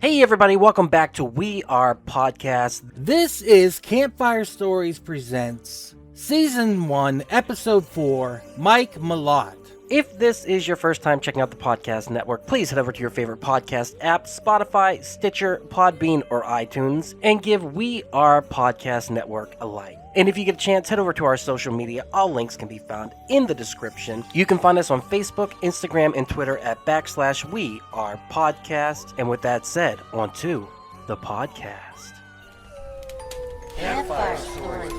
Hey everybody, welcome back to We Are Podcast. This is Campfire Stories Presents Season 1, Episode 4, Mike Malott. If this is your first time checking out the podcast network, please head over to your favorite podcast app, Spotify, Stitcher, Podbean, or iTunes, and give We Are Podcast Network a like. And if you get a chance, head over to our social media. All links can be found in the description. You can find us on Facebook, Instagram, and Twitter at /We Are Podcast. And with that said, on to the podcast. Campfire Stories.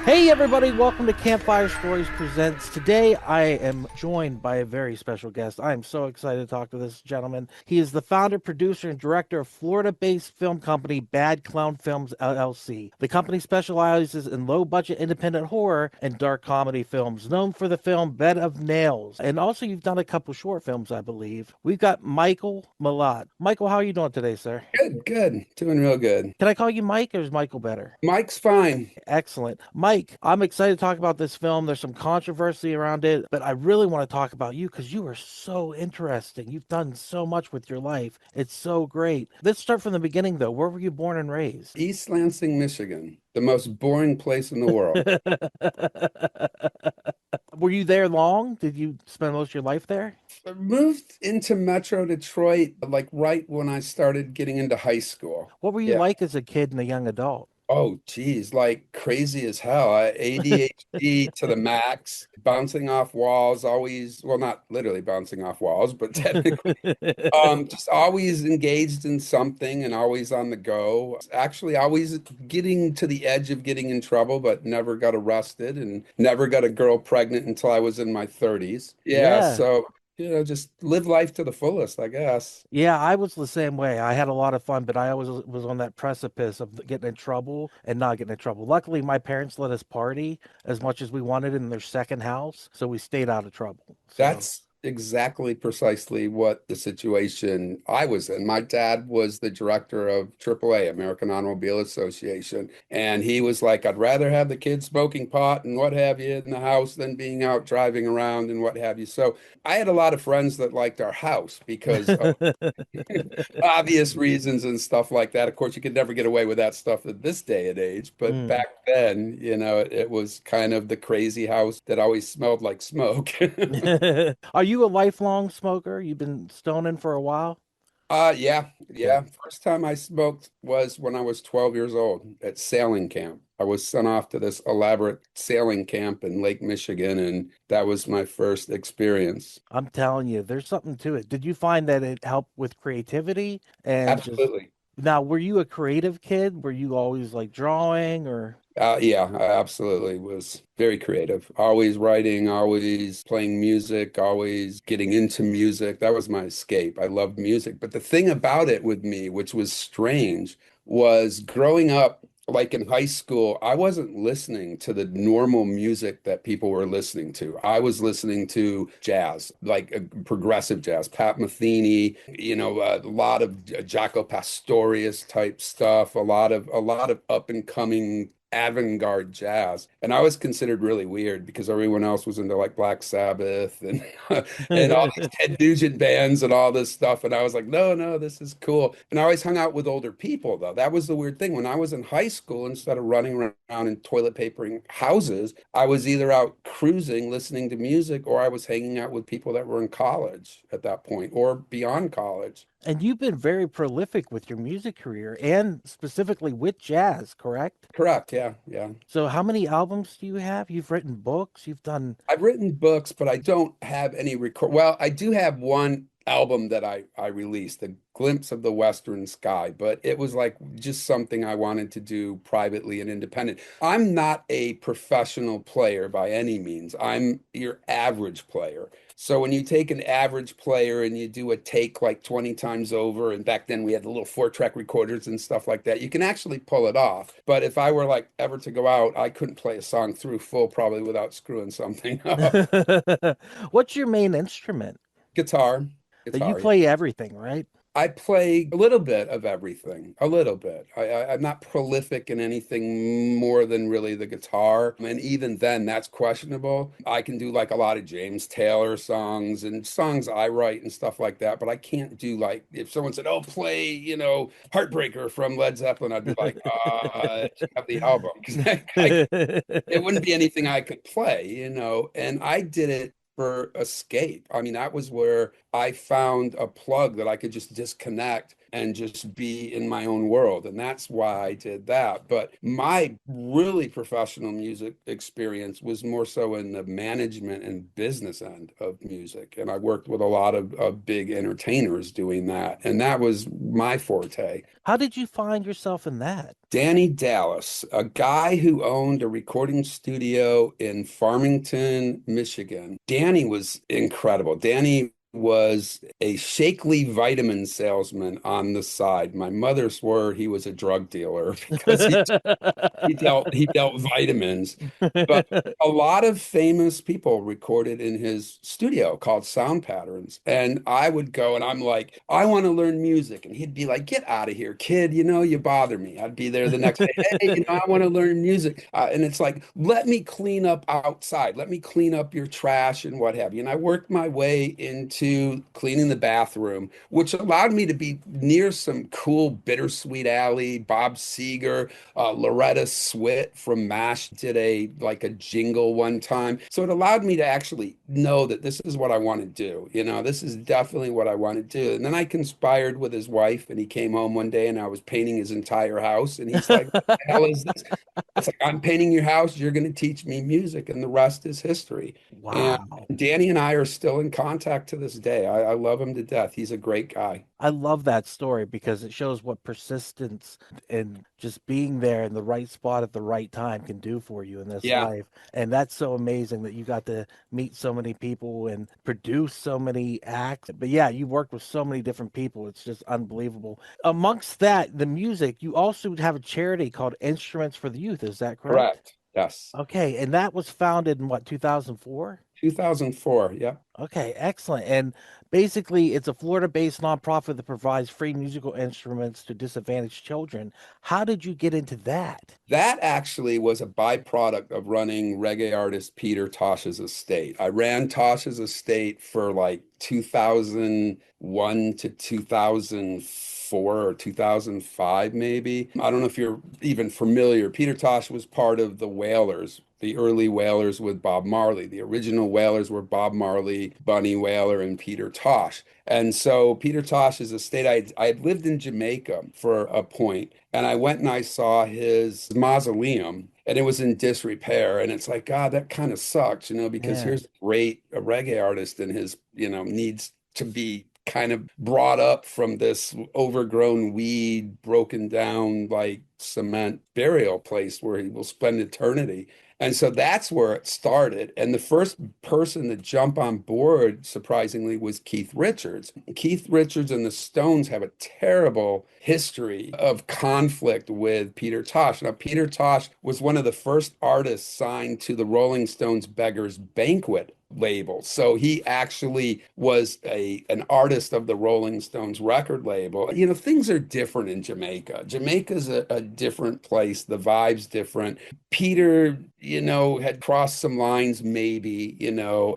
Hey everybody, welcome to Campfire Stories Presents. Today I am joined by a very special guest. I am so excited to talk to this gentleman. He is the founder, producer, and director of Florida-based film company Bad Clown Films, LLC. The company specializes in low-budget independent horror and dark comedy films, known for the film Bed of Nails. And also you've done a couple short films, I believe. We've got Michael Malott. Michael, how are you doing today, sir? Good. Doing real good. Can I call you Mike or is Michael better? Mike's fine. Excellent. Mike, I'm excited to talk about this film. There's some controversy around it, but I really want to talk about you because you are so interesting. You've done so much with your life. It's so great. Let's start from the beginning, though. Where were you born and raised? East Lansing, Michigan, the most boring place in the world. Were you there long? Did you spend most of your life there? I moved into Metro Detroit like right when I started getting into high school. What were you Yeah. like as a kid and a young adult? Oh, geez, like crazy as hell. ADHD to the max, bouncing off walls, always, well, not literally bouncing off walls, but technically, just always engaged in something and always on the go. Actually, always getting to the edge of getting in trouble, but never got arrested and never got a girl pregnant until I was in my 30s. Yeah. So, just live life to the fullest, I guess. Yeah, I was the same way. I had a lot of fun, but I always was on that precipice of getting in trouble and not getting in trouble. Luckily, my parents let us party as much as we wanted in their second house, so we stayed out of trouble. So, That's exactly precisely what the situation I was in. My dad was the director of AAA, American Automobile Association, and he was like, I'd rather have the kids smoking pot and what have you in the house than being out driving around and what have you. So I had a lot of friends that liked our house because of obvious reasons and stuff like that. Of course, you could never get away with that stuff at this day and age, but Mm. back then, it was kind of the crazy house that always smelled like smoke. Are you a lifelong smoker? You've been stoning for a while? Yeah. Okay. First time I smoked was when I was 12 years old at sailing camp. I was sent off to this elaborate sailing camp in Lake Michigan, and that was my first experience. I'm telling you, there's something to it. Did you find that it helped with creativity and just Absolutely. now, were you a creative kid? Were you always like drawing or? Yeah, I absolutely was very creative. Always writing, always playing music, always getting into music. That was my escape. I loved music. But the thing about it with me, which was strange, was growing up, like in high school, I wasn't listening to the normal music that people were listening to. I was listening to jazz, like progressive jazz, Pat Metheny, a lot of Jaco Pastorius type stuff, a lot of up and coming avant-garde jazz. And I was considered really weird because everyone else was into like Black Sabbath and and all these Ted Nugent bands and all this stuff. And I was like, no, this is cool. And I always hung out with older people though. That was the weird thing. When I was in high school, instead of running around and toilet papering houses, I was either out cruising, listening to music, or I was hanging out with people that were in college at that point or beyond college. And you've been very prolific with your music career and specifically with jazz, correct? Correct. Yeah. So how many albums do you have? You've written books, you've done. I've written books, but I don't have any record. Well, I do have one album that I released, A Glimpse of the Western Sky, but it was like just something I wanted to do privately and independent. I'm not a professional player by any means. I'm your average player. So when you take an average player and you do a take like 20 times over, and back then we had the little 4-track recorders and stuff like that, you can actually pull it off. But if I were like ever to go out, I couldn't play a song through full probably without screwing something up. What's your main instrument? Guitar, You guitar. play everything, right? I play a little bit of everything, a little bit. I'm not prolific in anything more than really the guitar. And even then, that's questionable. I can do like a lot of James Taylor songs and songs I write and stuff like that. But I can't do like, if someone said, oh, play, Heartbreaker from Led Zeppelin, I'd be like, check out the album. Because it wouldn't be anything I could play, and I did it for escape. I mean, that was where I found a plug that I could just disconnect and just be in my own world. And that's why I did that. But my really professional music experience was more so in the management and business end of music. And I worked with a lot of big entertainers doing that. And that was my forte. How did you find yourself in that? Danny Dallas, a guy who owned a recording studio in Farmington, Michigan. Danny was incredible. Danny was a Shakely vitamin salesman on the side. My mother swore he was a drug dealer because he dealt vitamins. But a lot of famous people recorded in his studio called Sound Patterns. And I would go and I'm like, I want to learn music. And he'd be like, get out of here, kid. You bother me. I'd be there the next day. Hey, I want to learn music. And it's like, let me clean up outside. Let me clean up your trash and what have you. And I worked my way into cleaning the bathroom, which allowed me to be near some cool Bittersweet Alley, Bob Seger, Loretta Swit from MASH did a jingle one time. So it allowed me to actually know that this is what I want to do. This is definitely what I want to do. And then I conspired with his wife, and he came home one day and I was painting his entire house. And he's like, what the hell is this? It's like, I'm painting your house. You're going to teach me music. And the rest is history. And Wow. Danny and I are still in contact to this day. I love him to death. He's a great guy. I love that story because it shows what persistence and just being there in the right spot at the right time can do for you in this Yeah. life. And that's so amazing that you got to meet so many people and produce so many acts. But yeah, you worked with so many different people. It's just unbelievable. Amongst that, the music, you also have a charity called Instruments for the Youth. Is that correct? Correct. Yes. Okay. And that was founded in what, 2004? 2004. Yeah. Okay, excellent. And basically, it's a Florida-based nonprofit that provides free musical instruments to disadvantaged children. How did you get into that? That actually was a byproduct of running reggae artist Peter Tosh's estate. I ran Tosh's estate for like 2001 to 2004 or 2005, maybe. I don't know if you're even familiar. Peter Tosh was part of the Wailers, the early Wailers with Bob Marley. The original Wailers were Bob Marley, Bunny Wailer, and Peter Tosh. And so Peter Tosh's estate, I had lived in Jamaica for a point, and I went and I saw his mausoleum, and it was in disrepair. And it's like, God, that kind of sucks, because Yeah. here's a great reggae artist, and his, needs to be kind of brought up from this overgrown weed, broken down like cement burial place where he will spend eternity. And so that's where it started. And the first person to jump on board, surprisingly, was Keith Richards. Keith Richards and the Stones have a terrible history of conflict with Peter Tosh. Now, Peter Tosh was one of the first artists signed to the Rolling Stones Beggars Banquet label. So he actually was an artist of the Rolling Stones record label. Things are different in Jamaica. Jamaica's a different place. The vibe's different. Peter, had crossed some lines maybe,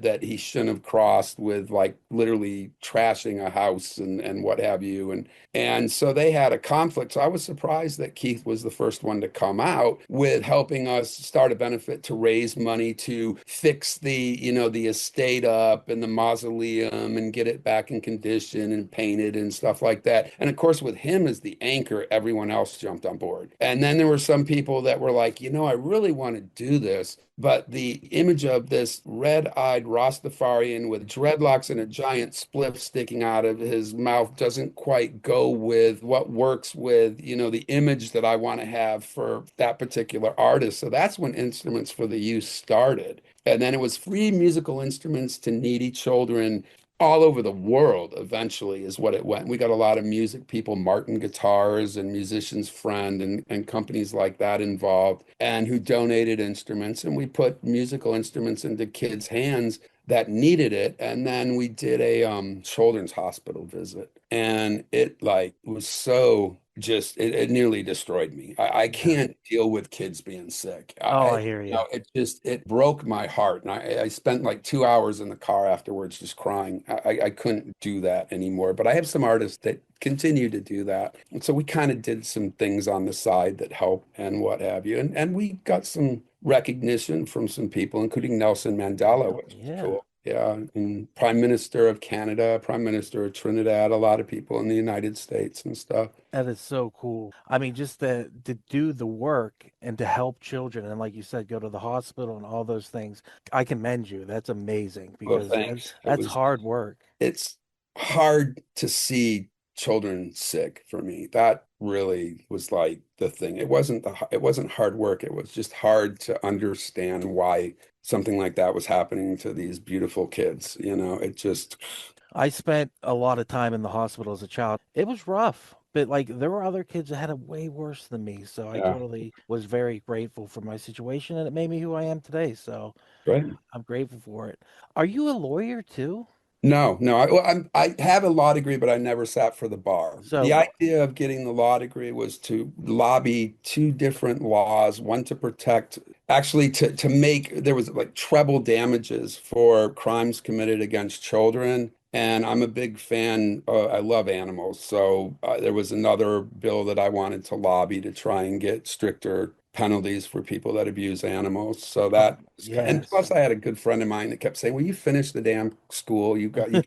that he shouldn't have crossed with like literally trashing a house and what have you. And so they had a conflict. So I was surprised that Keith was the first one to come out with helping us start a benefit to raise money to fix the estate up and the mausoleum and get it back in condition and painted and stuff like that. And of course, with him as the anchor, everyone else jumped on board. And then there were some people that were like, I really want to do this. But the image of this red-eyed Rastafarian with dreadlocks and a giant spliff sticking out of his mouth doesn't quite go with what works with, the image that I want to have for that particular artist. So that's when Instruments for the Youth started. And then it was free musical instruments to needy children all over the world eventually is what it went. We got a lot of music people, Martin Guitars and Musicians Friend and companies like that involved and who donated instruments. And we put musical instruments into kids' hands that needed it. And then we did a children's hospital visit. and it like was so just it nearly destroyed me. I Yeah. can't deal with kids being sick. Oh, I hear You you. know, it broke my heart, and I spent like 2 hours in the car afterwards just crying. I couldn't do that anymore. But I have some artists that continue to do that, and so we kind of did some things on the side that help and what have you, and we got some recognition from some people, including Nelson Mandela, which was Yeah. cool. Yeah, and Prime Minister of Canada, Prime Minister of Trinidad, a lot of people in the United States and stuff. That is so cool. I mean, just to do the work and to help children, and like you said, go to the hospital and all those things. I commend you. That's amazing Well, because thanks. that's hard work. It's hard to see children sick for me. That really was like the thing. It wasn't hard work. It was just hard to understand why something like that was happening to these beautiful kids. You know, it just, I spent a lot of time in the hospital as a child. It was rough, but like there were other kids that had it way worse than me. So I yeah, totally was very grateful for my situation and it made me who I am today. So great. I'm grateful for it. Are you a lawyer too? No, no. I have a law degree, but I never sat for the bar. The So, idea of getting the law degree was to lobby two different laws, one to protect, actually to make, there was like treble damages for crimes committed against children. And I'm a big fan. I love animals. So there was another bill that I wanted to lobby to try and get stricter penalties for people that abuse animals. So oh, that and yes. plus, I had a good friend of mine that kept saying, "Well, you finished the damn school. You going to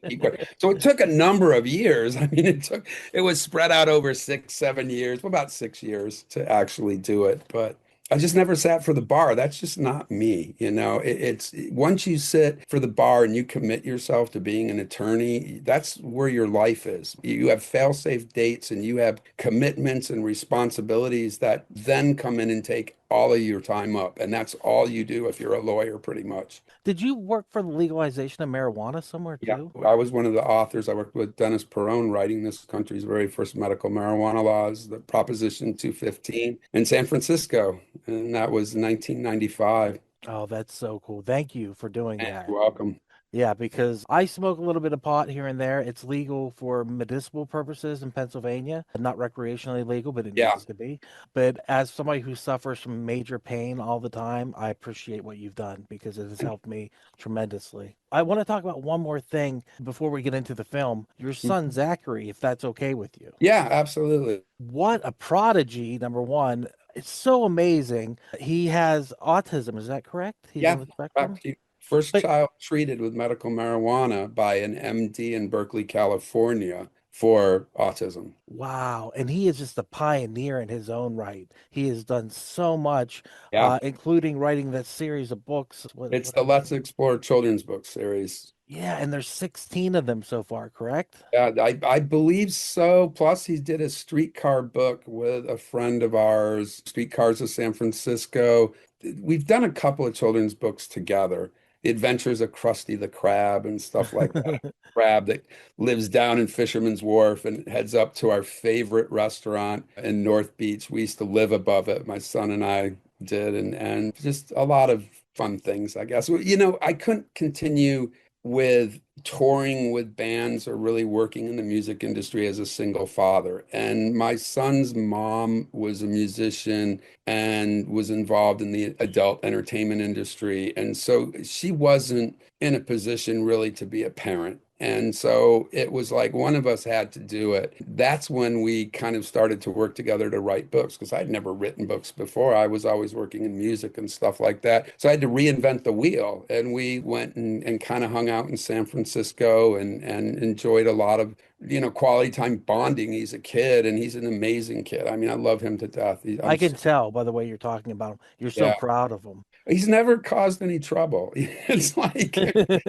keep going." So it took a number of years. I mean, it was spread out over 6, 7 years, well, about 6 years to actually do it. But I just never sat for the bar. That's just not me. You know, it's once you sit for the bar and you commit yourself to being an attorney, that's where your life is. You have fail-safe dates and you have commitments and responsibilities that then come in and take all of your time up. And that's all you do if you're a lawyer, pretty much. Did you work for the legalization of marijuana somewhere Yeah, too? I was one of the authors. I worked with Dennis Perone writing this country's very first medical marijuana laws, the Proposition 215 in San Francisco, and that was 1995. Oh, that's so cool. Thank you for doing And that. you're welcome. Yeah, because I smoke a little bit of pot here and there. It's legal for medicinal purposes in Pennsylvania, not recreationally legal, but it Yeah, needs to be. But as somebody who suffers from major pain all the time, I appreciate what you've done because it has helped me tremendously. I want to talk about one more thing before we get into the film. Your son, Zachary, if that's okay with you. yeah, absolutely. What a prodigy, number one. It's so amazing. He has autism, is that correct? He's on Yeah, the spectrum? correct. First But child treated with medical marijuana by an MD in Berkeley, California for autism. wow. And he is just a pioneer in his own right. He has done so much, Yeah, including writing that series of books. it's What the are they? Let's Explore children's book series. Yeah, and there's 16 of them so far, correct? Yeah, I believe so. Plus, he did a streetcar book with a friend of ours, Streetcars of San Francisco. We've done a couple of children's books together. The Adventures of Krusty the Crab and stuff like that. Crab that lives down in Fisherman's Wharf and heads up to our favorite restaurant in North Beach. We used to live above it, my son and I did, and just a lot of fun things, I guess. You know, I couldn't continue with touring with bands or really working in the music industry as a single father. And my son's mom was a musician and was involved in the adult entertainment industry. And so she wasn't in a position really to be a parent. And so it was like one of us had to do it. That's when we kind of started to work together to write books because I'd never written books before. I was always working in music and stuff like that. So I had to reinvent the wheel. And we went and kind of hung out in San Francisco and enjoyed a lot of, you know, quality time bonding. He's a kid and he's an amazing kid. I mean, I love him to death. I can tell by the way you're talking about him. You're so Yeah. proud of him. He's never caused any trouble. It's like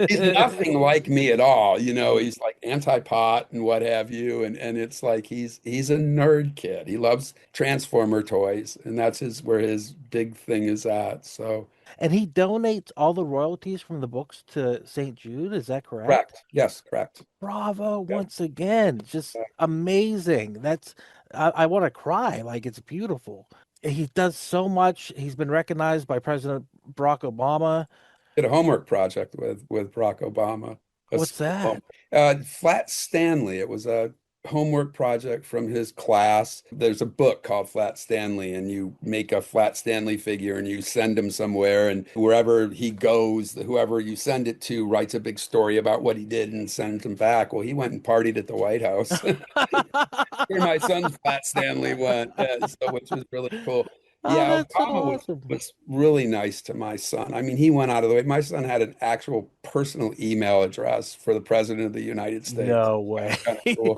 he's nothing like me at all. You know, he's like anti-pot and what have you. And it's like he's a nerd kid. He loves Transformer toys, and that's his where his big thing is at. So And he donates all the royalties from the books to St. Jude, is that correct? correct. Yes, correct. Bravo Yeah. once again. Just amazing. I want to cry. Like it's beautiful. He does so much. He's been recognized by President Barack Obama. Did a homework project with Barack Obama. a What's school home. that? Flat Stanley. It was a homework project from his class. There's a book called Flat Stanley, and you make a Flat Stanley figure and you send him somewhere, and wherever he goes, whoever you send it to writes a big story about what he did and sends him back. Well, he went and partied at the White House where my son's Flat Stanley went, so which was really cool. Oh, Yeah, that's so Obama awesome. was really nice to my son. I mean, he went out of the way. My son had an actual personal email address for the President of the United States. No That way. was kind of cool.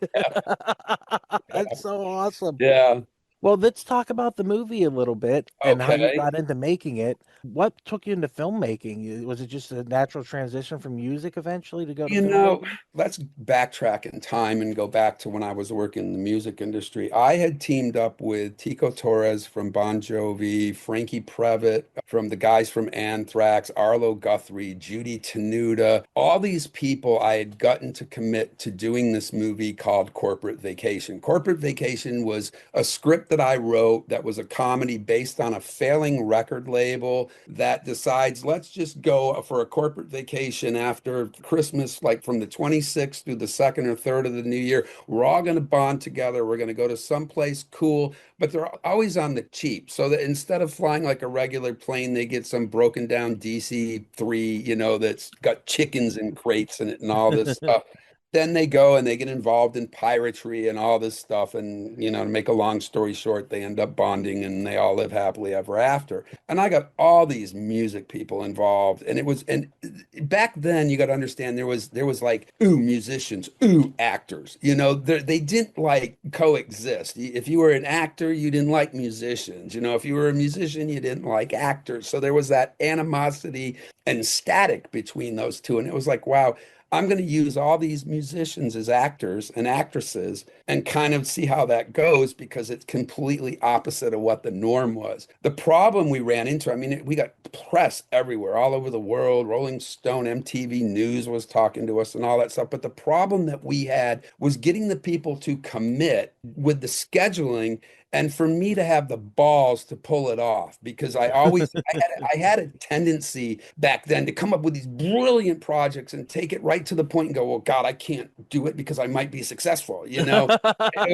That's so awesome. Yeah. Well, let's talk about the movie a little bit and how you Okay. got into making it. What took you into filmmaking? Was it just a natural transition from music eventually to go to You know, filmmaking? let's backtrack in time and go back to when I was working in the music industry. I had teamed up with Tico Torres from Bon Jovi, Frankie Previte from the guys from Anthrax, Arlo Guthrie, Judy Tenuta, all these people I had gotten to commit to doing this movie called Corporate Vacation. Corporate Vacation was a script that I wrote that was a comedy based on a failing record label that decides, let's just go for a corporate vacation after Christmas, like from the 26th through the second or third of the new year. We're all going to bond together. We're going to go to someplace cool, but they're always on the cheap. So that instead of flying like a regular plane, they get some broken down DC-3, that's got chickens in crates in it and all this stuff. Then they go and they get involved in piratery and all this stuff. And, to make a long story short, they end up bonding and they all live happily ever after. And I got all these music people involved. And back then you got to understand there was like, ooh, musicians, ooh, actors. They didn't like coexist. If you were an actor, you didn't like musicians. If you were a musician, you didn't like actors. So there was that animosity and static between those two. And it was like, wow, I'm going to use all these musicians as actors and actresses and kind of see how that goes because it's completely opposite of what the norm was. The problem we ran into, I mean, we got press everywhere, all over the world. Rolling Stone, MTV News was talking to us and all that stuff. But the problem that we had was getting the people to commit with the scheduling and for me to have the balls to pull it off because I had a tendency back then to come up with these brilliant projects and take it right to the point and go, well, God, I can't do it because I might be successful. It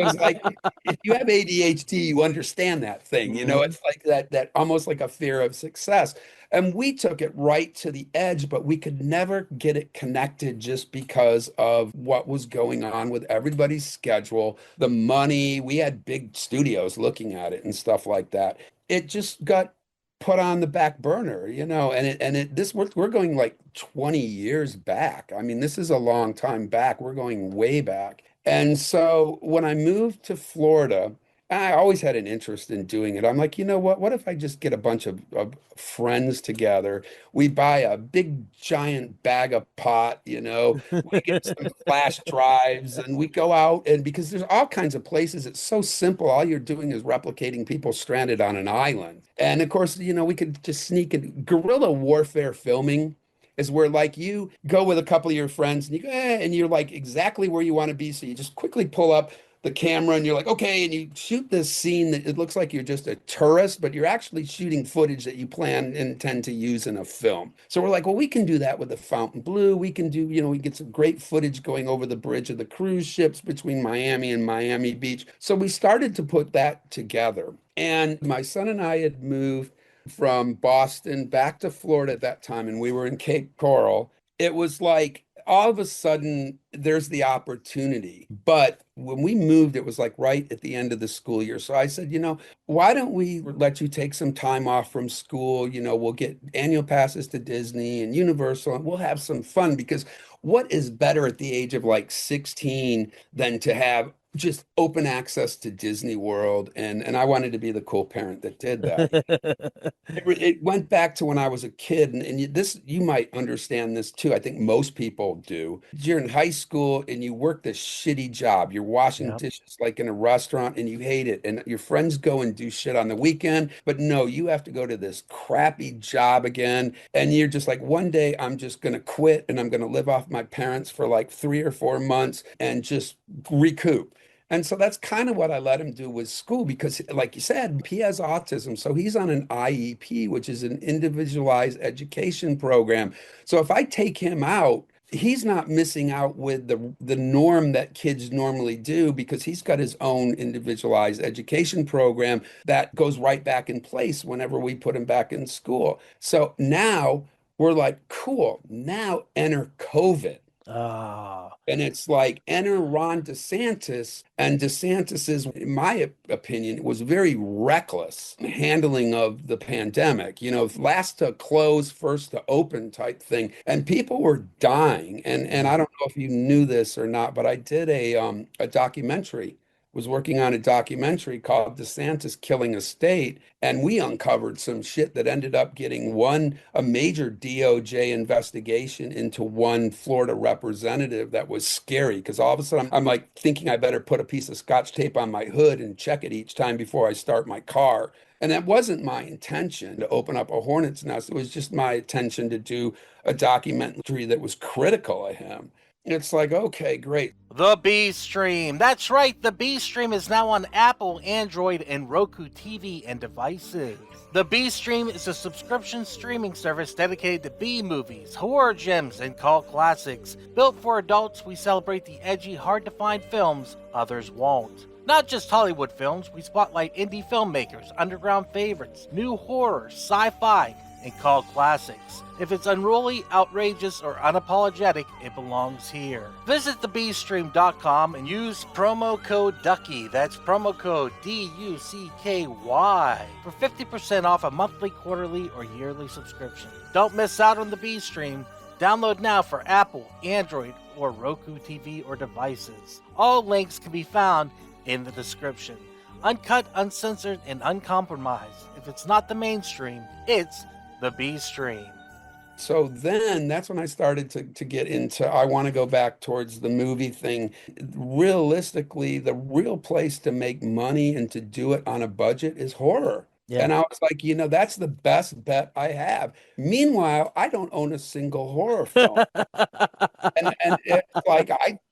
was like if you have ADHD, you understand that thing. Mhm. It's like that almost like a fear of success. And we took it right to the edge, but we could never get it connected just because of what was going on with everybody's schedule, the money. We had big studios looking at it and stuff like that. It just got put on the back burner, we're going like 20 years back. I mean, this is a long time back. We're going way back. And so when I moved to Florida, I always had an interest in doing it. I'm like, you know what? What if I just get a bunch of friends together? We buy a big giant bag of pot, we get some flash drives and we go out and because there's all kinds of places. It's so simple. All you're doing is replicating people stranded on an island. And of course, we could just sneak in guerrilla warfare filming is where like you go with a couple of your friends and you go, and you're like exactly where you want to be. So you just quickly pull up the camera and you're like, okay, and you shoot this scene that it looks like you're just a tourist, but you're actually shooting footage that you plan and intend to use in a film. So we're like, well, we can do that with the Fountain Blue. We can do, we get some great footage going over the bridge of the cruise ships between Miami and Miami Beach. So we started to put that together. And my son and I had moved from Boston back to Florida at that time, and we were in Cape Coral. It was like all of a sudden there's the opportunity. But when we moved, it was like right at the end of the school year. So I said, why don't we let you take some time off from school? We'll get annual passes to Disney and Universal and we'll have some fun because what is better at the age of like 16 than to have just open access to Disney World? And I wanted to be the cool parent that did that. It went back to when I was a kid, and you might understand this too. I think most people do. You're in high school and you work this shitty job. You're washing Yeah. dishes like in a restaurant and you hate it. And your friends go and do shit on the weekend, but no, you have to go to this crappy job again. And you're just like, one day I'm just gonna quit and I'm gonna live off my parents for like 3 or 4 months and just recoup. And so that's kind of what I let him do with school because, like you said, he has autism. So he's on an IEP, which is an individualized education program. So if I take him out he's not missing out with the norm that kids normally do because he's got his own individualized education program that goes right back in place whenever we put him back in school. So now we're like, cool, now enter COVID. Ah, And it's like enter Ron DeSantis, and DeSantis is, in my opinion, was very reckless handling of the pandemic. Last to close, first to open type thing, and people were dying. And I don't know if you knew this or not, but I did a documentary. Was working on a documentary called DeSantis Killing a State, and we uncovered some shit that ended up getting a major DOJ investigation into one Florida representative that was scary because all of a sudden I'm like thinking I better put a piece of scotch tape on my hood and check it each time before I start my car. And that wasn't my intention to open up a hornet's nest. It was just my intention to do a documentary that was critical of him. It's like, okay, great. The B Stream. That's right, the B Stream is now on Apple, Android, and Roku TV and devices. The B Stream is a subscription streaming service dedicated to B movies, horror gems, and cult classics. Built for adults, we celebrate the edgy, hard-to-find films others won't. Not just Hollywood films, we spotlight indie filmmakers, underground favorites, new horror, sci-fi, and cult classics. If it's unruly, outrageous, or unapologetic, it belongs here. Visit thebstream.com and use promo code DUCKY, that's promo code DUCKY, for 50% off a monthly, quarterly, or yearly subscription. Don't miss out on the B Stream. Download now for Apple, Android, or Roku TV or devices. All links can be found in the description. Uncut, uncensored, and uncompromised. If it's not the mainstream, it's the B Stream. So then that's when I started to get into, I want to go back towards the movie thing. Realistically, the real place to make money and to do it on a budget is horror. yeah. And I was like, that's the best bet I have. Meanwhile, I don't own a single horror film. And it's like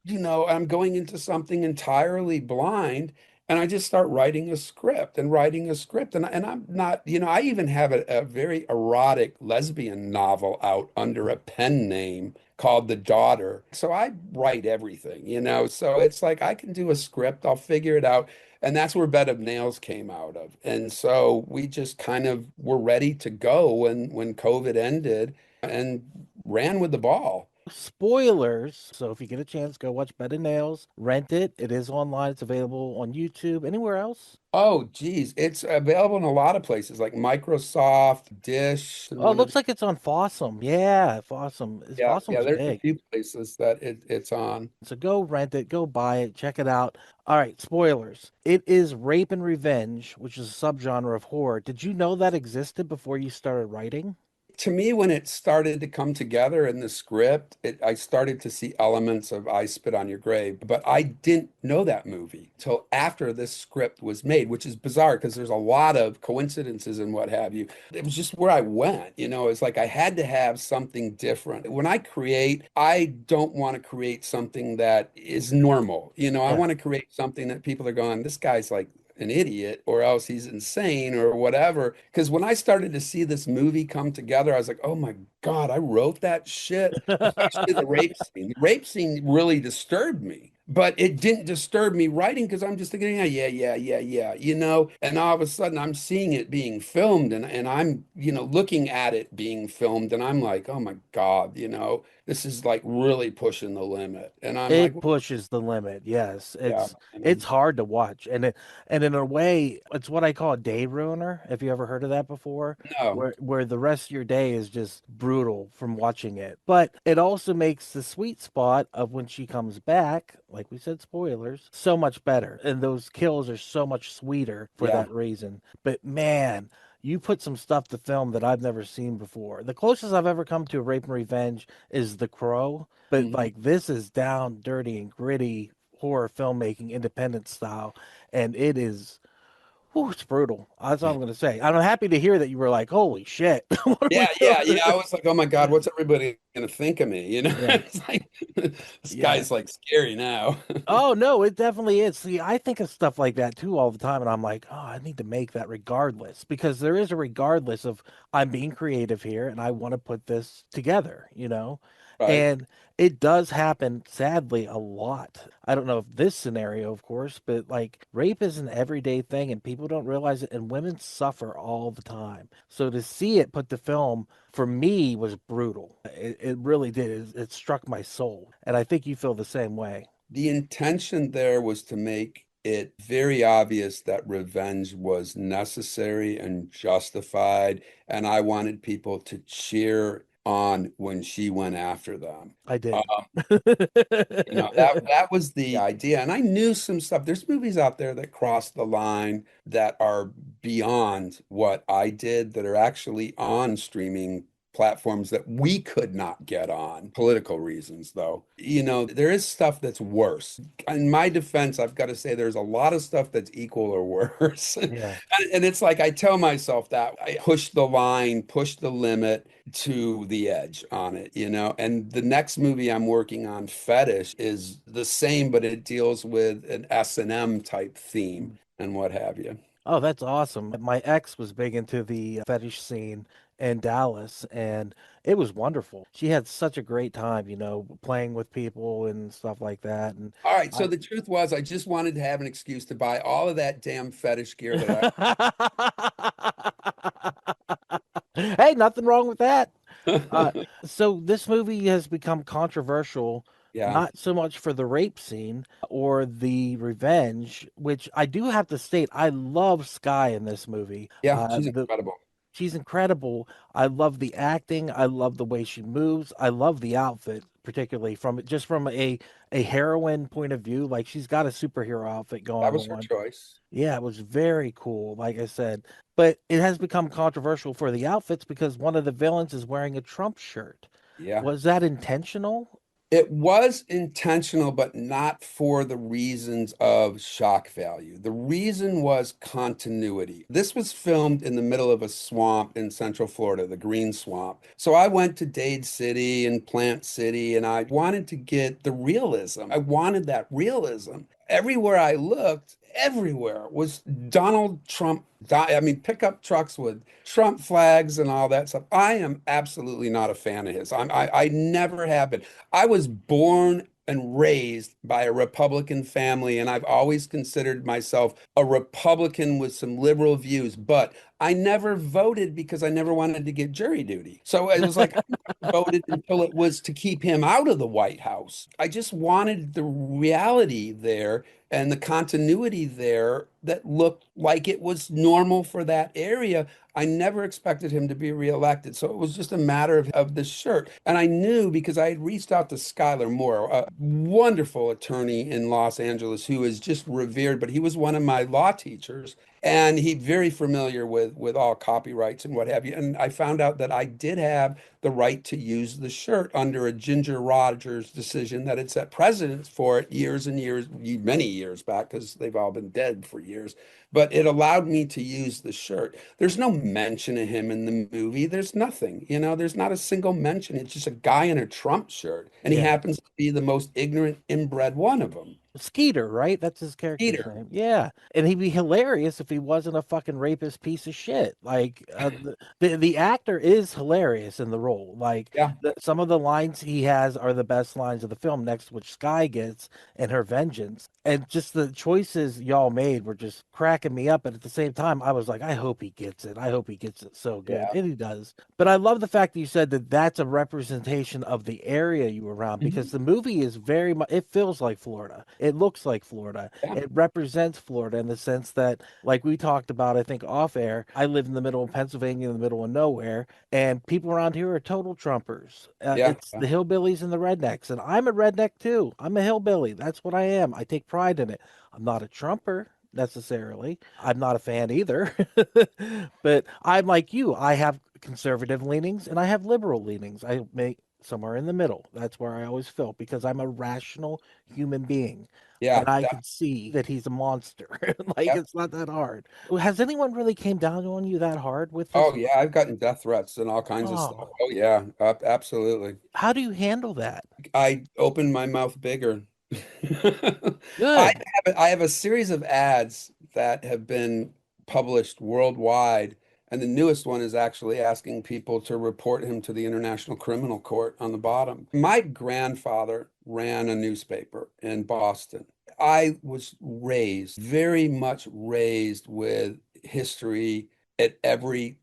I'm going into something entirely blind, and I just start writing a script and writing a script. And I'm not, I even have a very erotic lesbian novel out under a pen name called The Daughter. So I write everything. So it's like I can do a script, I'll figure it out. And that's where Bed of Nails came out of. And so we just kind of were ready to go when COVID ended and ran with the ball. Spoilers. So if you get a chance, go watch Bed of Nails. Rent it. It is online. It's available on YouTube. Anywhere else? Oh, geez. It's available in a lot of places like Microsoft, Dish. And Oh, it looks like it's on Fossum. Yeah, Fossum. yeah, Fossum's there's a big. few places that it's on. So go rent it, go buy it, check it out. All right, spoilers. It is rape and revenge, which is a subgenre of horror. Did you know that existed before you started writing? To me, when it started to come together in the script, I started to see elements of I Spit on Your Grave, but I didn't know that movie till after this script was made, which is bizarre because there's a lot of coincidences and what have you. It was just where I went, it's like I had to have something different. When I create, I don't want to create something that is normal. I want to create something that people are going, this guy's like an idiot or else he's insane or whatever. Because when I started to see this movie come together, I was like, oh my God, I wrote that shit. Especially the rape scene. The rape scene really disturbed me. But it didn't disturb me writing because I'm just thinking, yeah. And all of a sudden I'm seeing it being filmed and I'm, looking at it being filmed and I'm like, oh my God, this is like really pushing the limit. And I'm It like, pushes the limit. Yes, yeah. it's hard to watch, and in a way, it's what I call a day ruiner. Have you ever heard of that before? No. Where the rest of your day is just brutal from watching it, but it also makes the sweet spot of when she comes back, like we said, spoilers, so much better, and those kills are so much sweeter for Yeah. that reason. But man, you put some stuff to film that I've never seen before. The closest I've ever come to a rape and revenge is The Crow, but Mhm. like this is down, dirty, and gritty horror filmmaking, independent style, and it is. Whew, it's brutal. That's all I'm going to say. I'm happy to hear that you were like, "Holy shit!" What are we Yeah. I doing? was like, oh my God, what's everybody gonna think of me? Yeah, It's like this yeah. guy's like scary now. Oh no, it definitely is. See, I think of stuff like that too all the time, and I'm like, oh, I need to make that regardless because there is a regardless of I'm being creative here and I want to put this together, Right. And it does happen, sadly, a lot. I don't know if this scenario, of course, but like rape is an everyday thing and people don't realize it, and women suffer all the time. So to see it put to film for me was brutal. It really did. It struck my soul. And I think you feel the same way. The intention there was to make it very obvious that revenge was necessary and justified, and I wanted people to cheer on when she went after them. I did. That was the idea. And I knew some stuff. There's movies out there that cross the line that are beyond what I did that are actually on streaming platforms that we could not get on. Political reasons, though. There is stuff that's worse. In my defense, I've got to say there's a lot of stuff that's equal or worse. Yeah. And it's like I tell myself that I push the line, push the limit to the edge on it, And the next movie I'm working on, Fetish, is the same, but it deals with an S&M type theme and what have you. Oh, that's awesome. My ex was big into the fetish scene in Dallas, and it was wonderful. She had such a great time, playing with people and stuff like that. And All right, so I, the truth was I just wanted to have an excuse to buy all of that damn fetish gear that hey, nothing wrong with that. Uh, I so this movie has become controversial, Yeah. not so much for the rape scene or the revenge, which I do have to state, I love Sky in this movie. Yeah, she's incredible. She's incredible. I love the acting. I love the way she moves. I love the outfit, particularly from a heroine point of view. Like she's got a superhero outfit That going was her on. choice. Yeah, it was very cool, like I said. But it has become controversial for the outfits because one of the villains is wearing a Trump shirt. Yeah. Was that intentional? It was intentional, but not for the reasons of shock value. The reason was continuity. This was filmed in the middle of a swamp in Central Florida, the Green Swamp. So I went to Dade City and Plant City, and I wanted to get the realism. I wanted that realism. Everywhere I looked, everywhere was Donald Trump. I mean, pickup trucks with Trump flags and all that stuff. I am absolutely not a fan of his. I never have been. I was born and raised by a Republican family, and I've always considered myself a Republican with some liberal views, but I never voted because I never wanted to get jury duty. So it was like I never voted until it was to keep him out of the White House. I just wanted the reality there and the continuity there that looked like it was normal for that area. I never expected him to be reelected. So it was just a matter of the shirt. And I knew because I had reached out to Skylar Moore, a wonderful attorney in Los Angeles who is just revered, but he was one of my law teachers. And he very familiar with all copyrights and what have you. And I found out that I did have the right to use the shirt under a Ginger Rogers decision that had set precedents for it years and years, many years back, because they've all been dead for years. But it allowed me to use the shirt. There's no mention of him in the movie. There's nothing, there's not a single mention. It's just a guy in a Trump shirt. And he Yeah. happens to be the most ignorant, inbred one of them. Skeeter, right? That's his character's Peter. name. Yeah, and he'd be hilarious if he wasn't a fucking rapist piece of shit. Like the actor is hilarious in the role. Like Yeah. some of the lines he has are the best lines of the film. Next, to which Sky gets and her vengeance, and just the choices y'all made were just cracking me up. But at the same time, I was like, I hope he gets it. I hope he gets it so good, Yeah. and he does. But I love the fact that you said that that's a representation of the area you were around because the movie is very much. It feels like Florida. It looks like Florida. Yeah. It represents Florida in the sense that, like we talked about, I think off air, I live in the middle of Pennsylvania, in the middle of nowhere, and people around here are total Trumpers. Yeah. It's the hillbillies and the rednecks. And I'm a redneck too. I'm a hillbilly. That's what I am. I take pride in it. I'm not a Trumper necessarily. I'm not a fan either. But I'm like you. I have conservative leanings and I have liberal leanings. I make somewhere in the middle. That's where I always feel because I'm a rational human being. Yeah. And I can see that he's a monster. Like Yeah. it's not that hard. Has anyone really came down on you that hard with this? Oh yeah, I've gotten death threats and all kinds of stuff. Oh, Oh yeah, absolutely. how do you handle that? I opened my mouth bigger. Good. I have a series of ads that have been published worldwide And the newest one is actually asking people to report him to the International Criminal Court on the bottom. My grandfather ran a newspaper in Boston. I was raised, very much raised with history at every,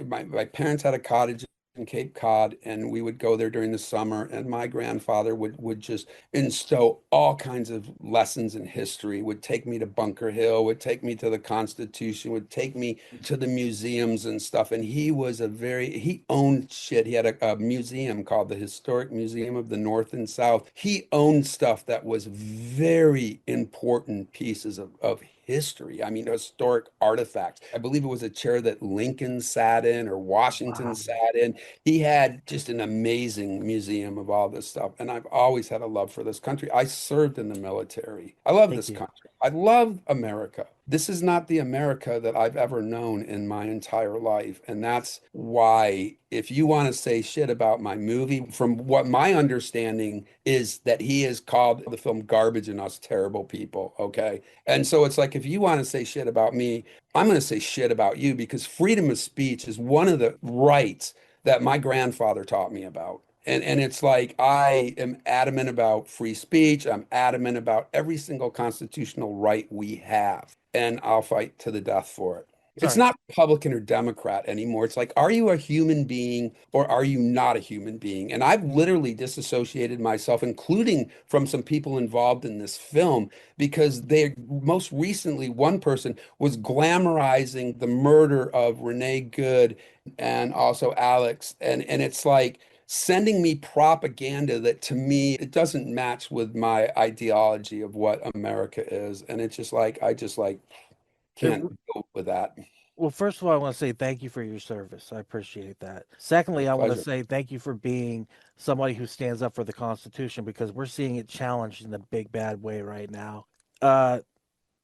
my parents had a cottage in Cape Cod, and we would go there during the summer, and my grandfather would just instill all kinds of lessons in history, would take me to Bunker Hill, would take me to the Constitution, would take me to the museums and stuff. And he owned shit. He had a museum called the Historic Museum of the North and South. He owned stuff that was very important pieces of history. I mean, historic artifacts. I believe it was a chair that Lincoln sat in or Washington Wow. sat in. He had just an amazing museum of all this stuff. And I've always had a love for this country. I served in the military. I love Thank this you. country. I love America. This is not the America that I've ever known in my entire life. And that's why, if you want to say shit about my movie, from what my understanding is that he has called the film garbage and us terrible people. Okay. And so it's like, if you want to say shit about me, I'm going to say shit about you, because freedom of speech is one of the rights that my grandfather taught me about. And it's like, I am adamant about free speech. I'm adamant about every single constitutional right we have. And I'll fight to the death for it. It's Sorry. not Republican or Democrat anymore. It's like, are you a human being or are you not a human being? And I've literally disassociated myself, including from some people involved in this film, because they most recently, one person was glamorizing the murder of Renee Good and also Alex. And it's like sending me propaganda that, to me, it doesn't match with my ideology of what America is. And it's just like, I just like It, can't go with that. well, first of all, I want to say thank you for your service. I appreciate that. Secondly, I want to Pleasure. say thank you for being somebody who stands up for the Constitution, because we're seeing it challenged in a big bad way right now. Uh,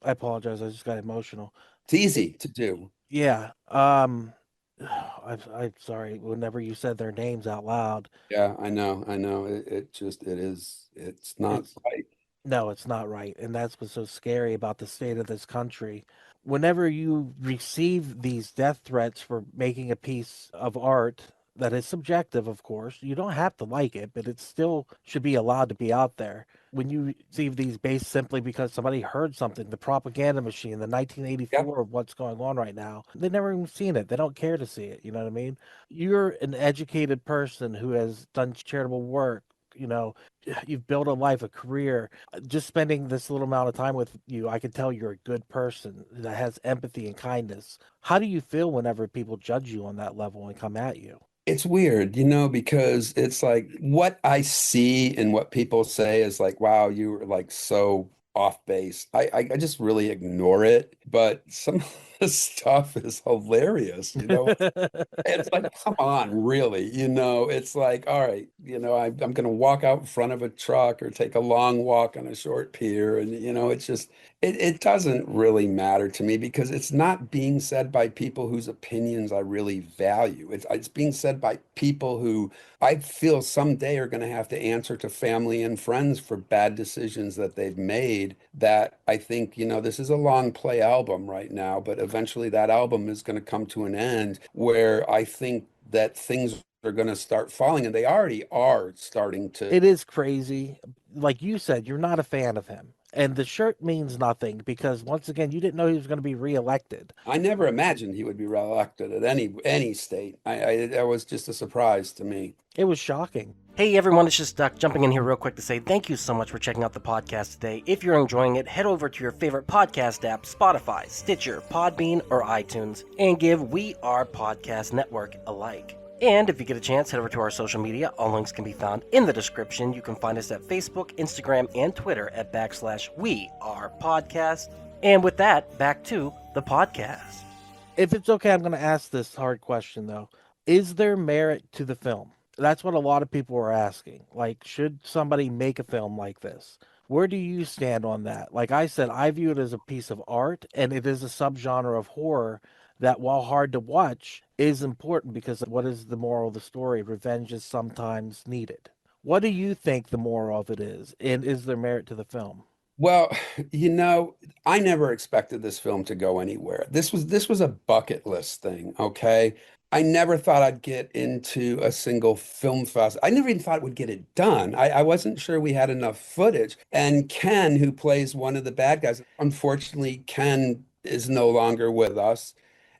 I apologize. I just got emotional. It's easy to do. Yeah. I'm sorry. Whenever you said their names out loud, Yeah, I know. I know. It's not it's right. no, it's not right. And that's what's so scary about the state of this country. Whenever you receive these death threats for making a piece of art that is subjective, of course, you don't have to like it, but it still should be allowed to be out there. When you receive these based simply because somebody heard something, the propaganda machine, the Yep. 1984 of what's going on right now, they've never even seen it. They don't care to see it. You know what I mean? You're an educated person who has done charitable work. You know, you've built a life, a career. Just spending this little amount of time with you, I can tell you're a good person that has empathy and kindness. How do you feel whenever people judge you on that level and come at you? It's weird, because it's like what I see and what people say is like, wow, you were like so off base. I just really ignore it. But some of the stuff is hilarious, It's like, come on, really? It's like, all right, I'm going to walk out in front of a truck or take a long walk on a short pier. And, it's just, it doesn't really matter to me, because it's not being said by people whose opinions I really value. It's being said by people who I feel someday are going to have to answer to family and friends for bad decisions that they've made. That I think, this is a long play album right now, but eventually that album is going to come to an end, where I think that things are going to start falling, and they already are starting to. It is crazy. Like you said, you're not a fan of him. And the shirt means nothing because, once again, you didn't know he was going to be reelected. I never imagined he would be reelected at any state. That was just a surprise to me. It was shocking. Hey everyone, it's just Duck jumping in here real quick to say thank you so much for checking out the podcast today. If you're enjoying it, head over to your favorite podcast app, Spotify, Stitcher, Podbean, or iTunes, and give We Are Podcast Network a like. And if you get a chance, head over to our social media. All links can be found in the description. You can find us at Facebook, Instagram, and Twitter at /We Are Podcast. And with that, back to the podcast. If it's okay, I'm going to ask this hard question, though. Is there merit to the film? That's what a lot of people are asking. Like, should somebody make a film like this? Where do you stand on that? Like I said, I view it as a piece of art, and it is a subgenre of horror that, while hard to watch, is important because what is the moral of the story? Revenge is sometimes needed. What do you think the moral of it is? And is there merit to the film? Well, you know, I never expected this film to go anywhere. This was a bucket list thing, okay? I never thought I'd get into a single film fest. I never even thought it would get it done. I wasn't sure we had enough footage. And Ken, who plays one of the bad guys, unfortunately, Ken is no longer with us.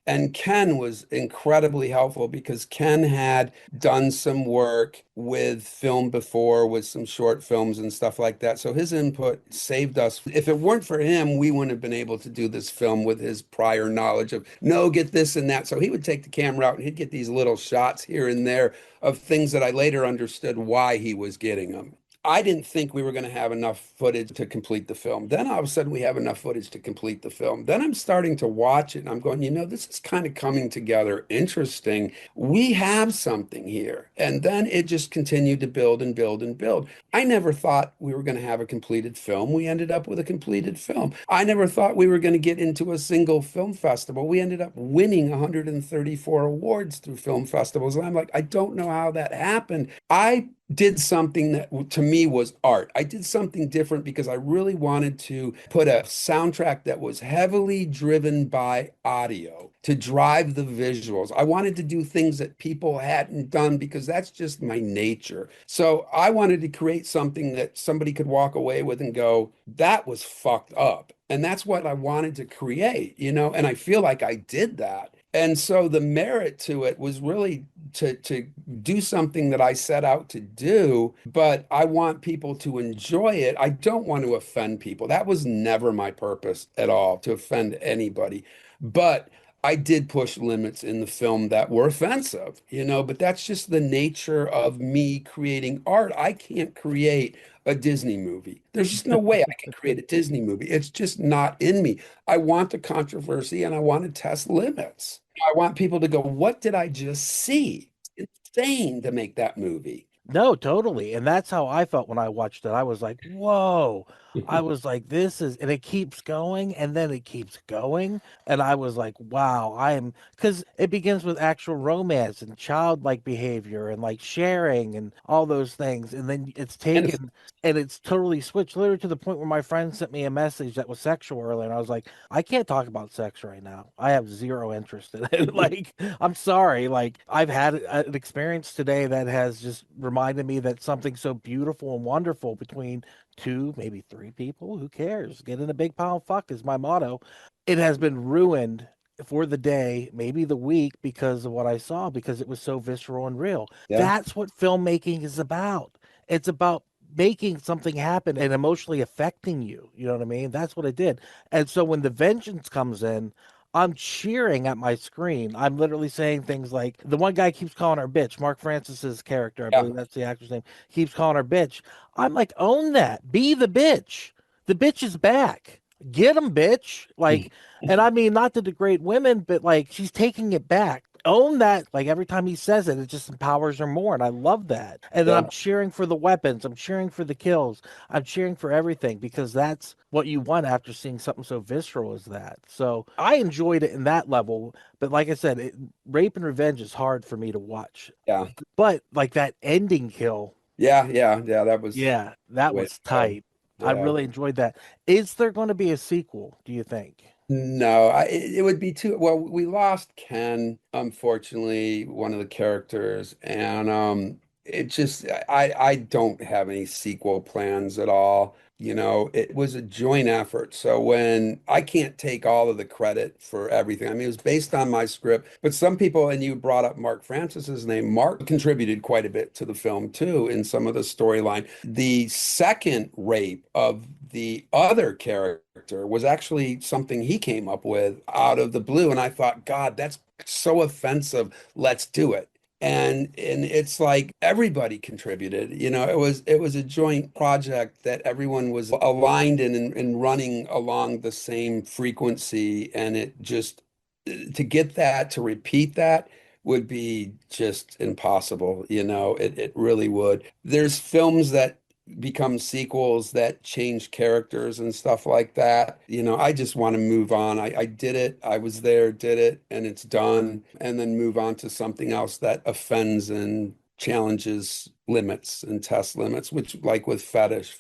And Ken was incredibly helpful because Ken had done some work with film before, with some short films and stuff like that. So his input saved us. If it weren't for him, we wouldn't have been able to do this film with his prior knowledge of, no, get this and that. So he would take the camera out and he'd get these little shots here and there of things that I later understood why he was getting them. I didn't think we were going to have enough footage to complete the film. Then all of a sudden we have enough footage to complete the film. Then I'm starting to watch it and I'm going, this is kind of coming together interesting. We have something here. And then it just continued to build and build and build. I never thought we were going to have a completed film. We ended up with a completed film. I never thought we were going to get into a single film festival. We ended up winning 134 awards through film festivals. And I'm like, I don't know how that happened. I did something that to me was art. I did something different because I really wanted to put a soundtrack that was heavily driven by audio to drive the visuals. I wanted to do things that people hadn't done because that's just my nature. So I wanted to create something that somebody could walk away with and go, that was fucked up. And that's what I wanted to create, and I feel like I did that. And so the merit to it was really to do something that I set out to do, but I want people to enjoy it. I don't want to offend people. That was never my purpose at all, to offend anybody. But I did push limits in the film that were offensive, but that's just the nature of me creating art. I can't create a Disney movie. There's just no way I can create a Disney movie. It's just not in me. I want the controversy and I want to test limits. I want people to go, what did I just see? It's insane to make that movie. No, totally. And that's how I felt when I watched it. I was like, whoa. I was like, this is, and it keeps going and then it keeps going. And I was like, wow, because it begins with actual romance and childlike behavior and like sharing and all those things. And then it's And taken and it's totally switched, literally to the point where my friend sent me a message that was sexual earlier. And I was like, I can't talk about sex right now. I have zero interest in it. Like, I'm sorry. Like, I've had an experience today that has just reminded me that something so beautiful and wonderful between two, maybe three people, who cares? Get in a big pile of fuck is my motto. It has been ruined for the day, maybe the week, because of what I saw, because it was so visceral and real. yeah, That's what filmmaking is about. It's about making something happen and emotionally affecting you. You know what I mean? That's what it did. And so when the vengeance comes in, I'm cheering at my screen. I'm literally saying things like the one guy keeps calling her bitch. Mark Francis's character, I yeah. believe that's the actor's name, keeps calling her bitch. I'm like, own that. Be the bitch. The bitch is back. Get him, bitch. Like, and I mean, not to degrade women, but like, she's taking it back. Own that. Like, every time he says it, it just empowers her more. And I love that. And then I'm Yeah. cheering for the weapons. I'm cheering for the kills. I'm cheering for everything because that's what you want after seeing something so visceral as that. So I enjoyed it in that level. But like I said, Rape and Revenge is hard for me to watch. Yeah. But like that ending kill, Yeah. Yeah. Yeah. That was yeah, the that way to was go. tight. I Yeah. really enjoyed that. Is there going to be a sequel, do you think? No, it would be too, well, we lost Ken, unfortunately, one of the characters, and it just I don't have any sequel plans at all. It was a joint effort. So when I can't take all of the credit for everything. I mean, it was based on my script, but some people, and you brought up Mark Francis's name, Mark contributed quite a bit to the film too in some of the storyline. The second rape of the other character was actually something he came up with out of the blue. And I thought, God, that's so offensive. Let's do it. And it's like everybody contributed. It was a joint project that everyone was aligned in and running along the same frequency. And it just to get that, to repeat that would be just impossible. It really would. There's films that become sequels that change characters and stuff like that. I just want to move on. I did it. I was there, did it, and it's done. And then move on to something else that offends and challenges limits and test limits, which like with Fetish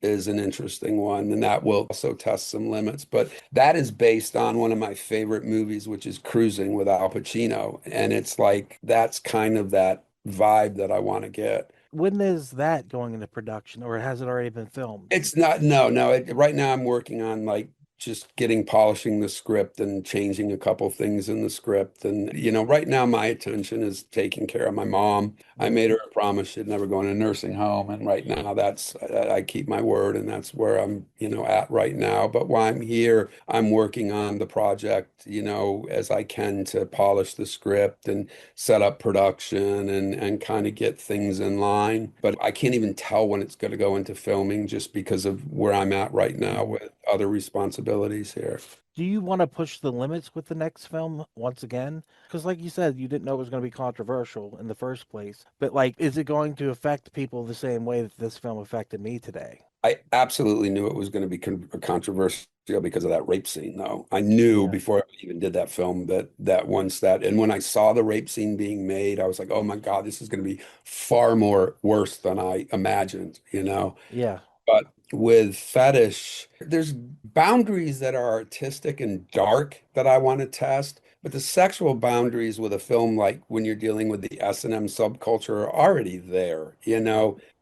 is an interesting one, and that will also test some limits. But that is based on one of my favorite movies, which is Cruising with Al Pacino. And it's like that's kind of that vibe that I want to get. When is that going into production, or has it already been filmed? It's not, no, no. Right now, I'm working on like just polishing the script and changing a couple things in the script. And, right now, my attention is taking care of my mom. I made her a promise she'd never go in a nursing home. And right now, I keep my word, and that's where I'm, at right now. But while I'm here, I'm working on the project, as I can to polish the script and set up production and kind of get things in line. But I can't even tell when it's going to go into filming just because of where I'm at right now with other responsibilities here. Do you want to push the limits with the next film once again? Because, like you said, you didn't know it was going to be controversial in the first place. But, like, is it going to affect people the same way that this film affected me today? I absolutely knew it was going to be controversial because of that rape scene, though. I knew Yeah. before I even did that film that once that, and when I saw the rape scene being made, I was like, oh my God, this is going to be far more worse than I imagined. Yeah. But with Fetish, there's boundaries that are artistic and dark that I want to test. But the sexual boundaries with a film like when you're dealing with the S&M subculture are already there.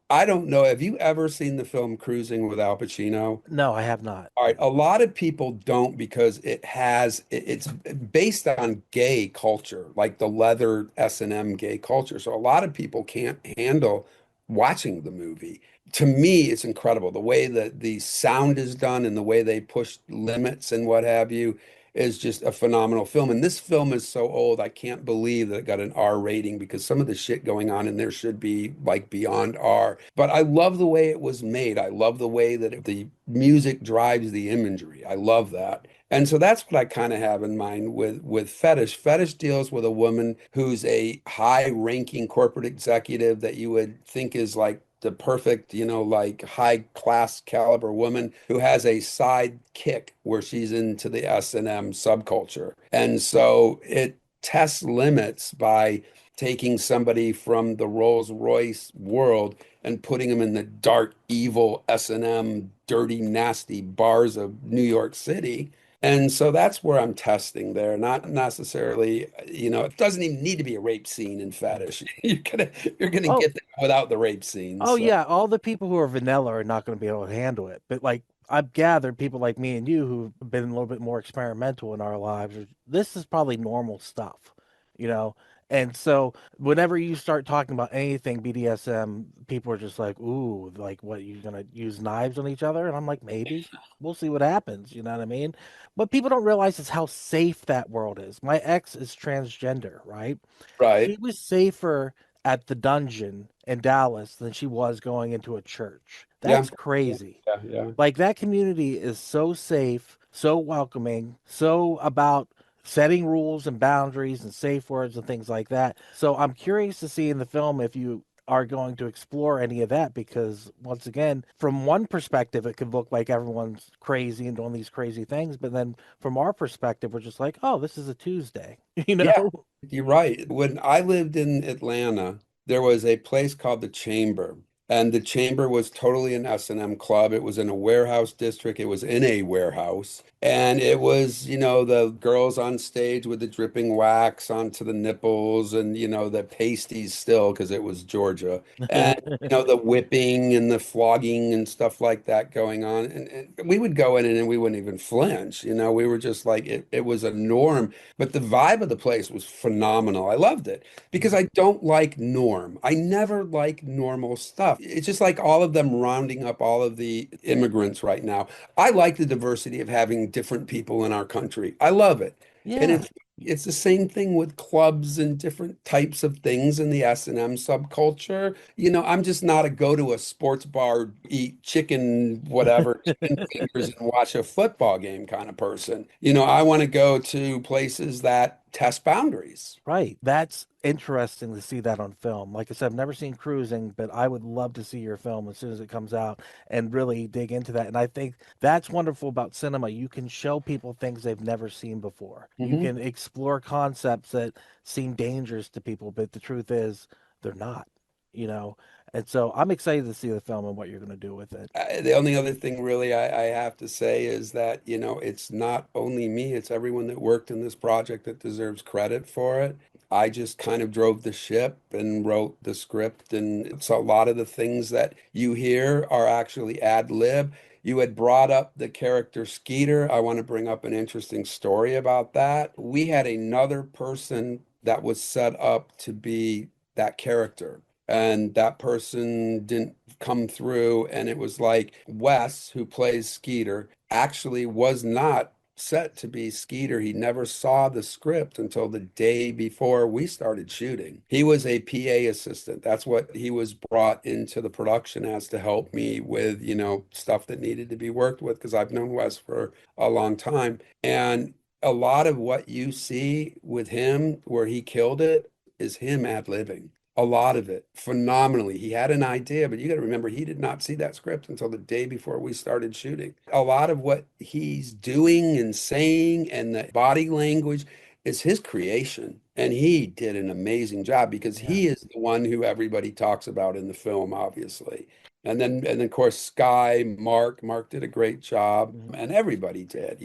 I don't know. Have you ever seen the film Cruising with Al Pacino? No, I have not. All right, a lot of people don't because it's based on gay culture, like the leather S&M gay culture. So a lot of people can't handle watching the movie. To me, it's incredible. The way that the sound is done and the way they push limits and what have you is just a phenomenal film. And this film is so old, I can't believe that it got an R rating because some of the shit going on in there should be like beyond R. But I love the way it was made. I love the way that the music drives the imagery. I love that. And so that's what I kind of have in mind with Fetish. Fetish deals with a woman who's a high-ranking corporate executive that you would think is like the perfect, like high class caliber woman who has a side kick where she's into the S&M subculture. And so it tests limits by taking somebody from the Rolls-Royce world and putting them in the dark, evil S&M, dirty, nasty bars of New York City. And so that's where I'm testing there, not necessarily, it doesn't even need to be a rape scene in Fetish. You're gonna Oh, get that without the rape scene. oh So yeah. All the people who are vanilla are not going to be able to handle it. But like I've gathered, people like me and you who've been a little bit more experimental in our lives, this is probably normal stuff, you know. And so whenever you start talking about anything BDSM, people are just like, "Ooh, like what? You gonna use knives on each other?" And I'm like, "Maybe. We'll see what happens." You know what I mean? What people don't realize is how safe that world is. My ex is transgender, right? right. She was safer at the dungeon in Dallas than she was going into a church. Yeah. That's crazy. Yeah. Yeah. Like that community is so safe, so welcoming, so about setting rules and boundaries and safe words and things like that. So I'm curious to see in the film if you are going to explore any of that because once again, from one perspective it could look like everyone's crazy and doing these crazy things, but then from our perspective we're just like, "Oh, this is a Tuesday." You Yeah, know? you're right. When I lived in Atlanta, there was a place called the Chamber, and the Chamber was totally an S&M club. It was in a warehouse district. It was in a warehouse, and it was, the girls on stage with the dripping wax onto the nipples, and the pasties still because it was Georgia, and the whipping and the flogging and stuff like that going on. And we would go in and we wouldn't even flinch. We were just like it was a norm. But the vibe of the place was phenomenal. I loved it because I don't like norm. I never like normal stuff. It's just like all of them rounding up all of the immigrants right now. I like the diversity of having different people in our country. I love it. And Yeah. it's the same thing with clubs and different types of things in the S&M subculture. I'm just not a go to a sports bar, eat chicken, whatever, chicken fingers and watch a football game kind of person. I want to go to places that test boundaries. Right. That's interesting to see that on film. Like I said, I've never seen Cruising, but I would love to see your film as soon as it comes out and really dig into that. And I think that's wonderful about cinema. You can show people things they've never seen before. You Hmm. can explore concepts that seem dangerous to people, but the truth is, they're not, you know. And so I'm excited to see the film and what you're going to do with it. The only other thing really I have to say is that, it's not only me, it's everyone that worked in this project that deserves credit for it. I just kind of drove the ship and wrote the script, and it's a lot of the things that you hear are actually ad lib. You had brought up the character Skeeter. I want to bring up an interesting story about that. We had another person that was set up to be that character, and that person didn't come through. And it was like Wes, who plays Skeeter, actually was not set to be Skeeter. He never saw the script until the day before we started shooting. He was a PA assistant. That's what he was brought into the production as, to help me with, stuff that needed to be worked with, because I've known Wes for a long time. And a lot of what you see with him, where he killed it, is him ad-libbing. A lot of it phenomenally. He had an idea, but you got to remember, he did not see that script until the day before we started shooting. A lot of what he's doing and saying and the body language is his creation. And he did an amazing job, because Yeah. he is the one who everybody talks about in the film, obviously. And then of course, Mark did a great job, Mhm. and everybody did,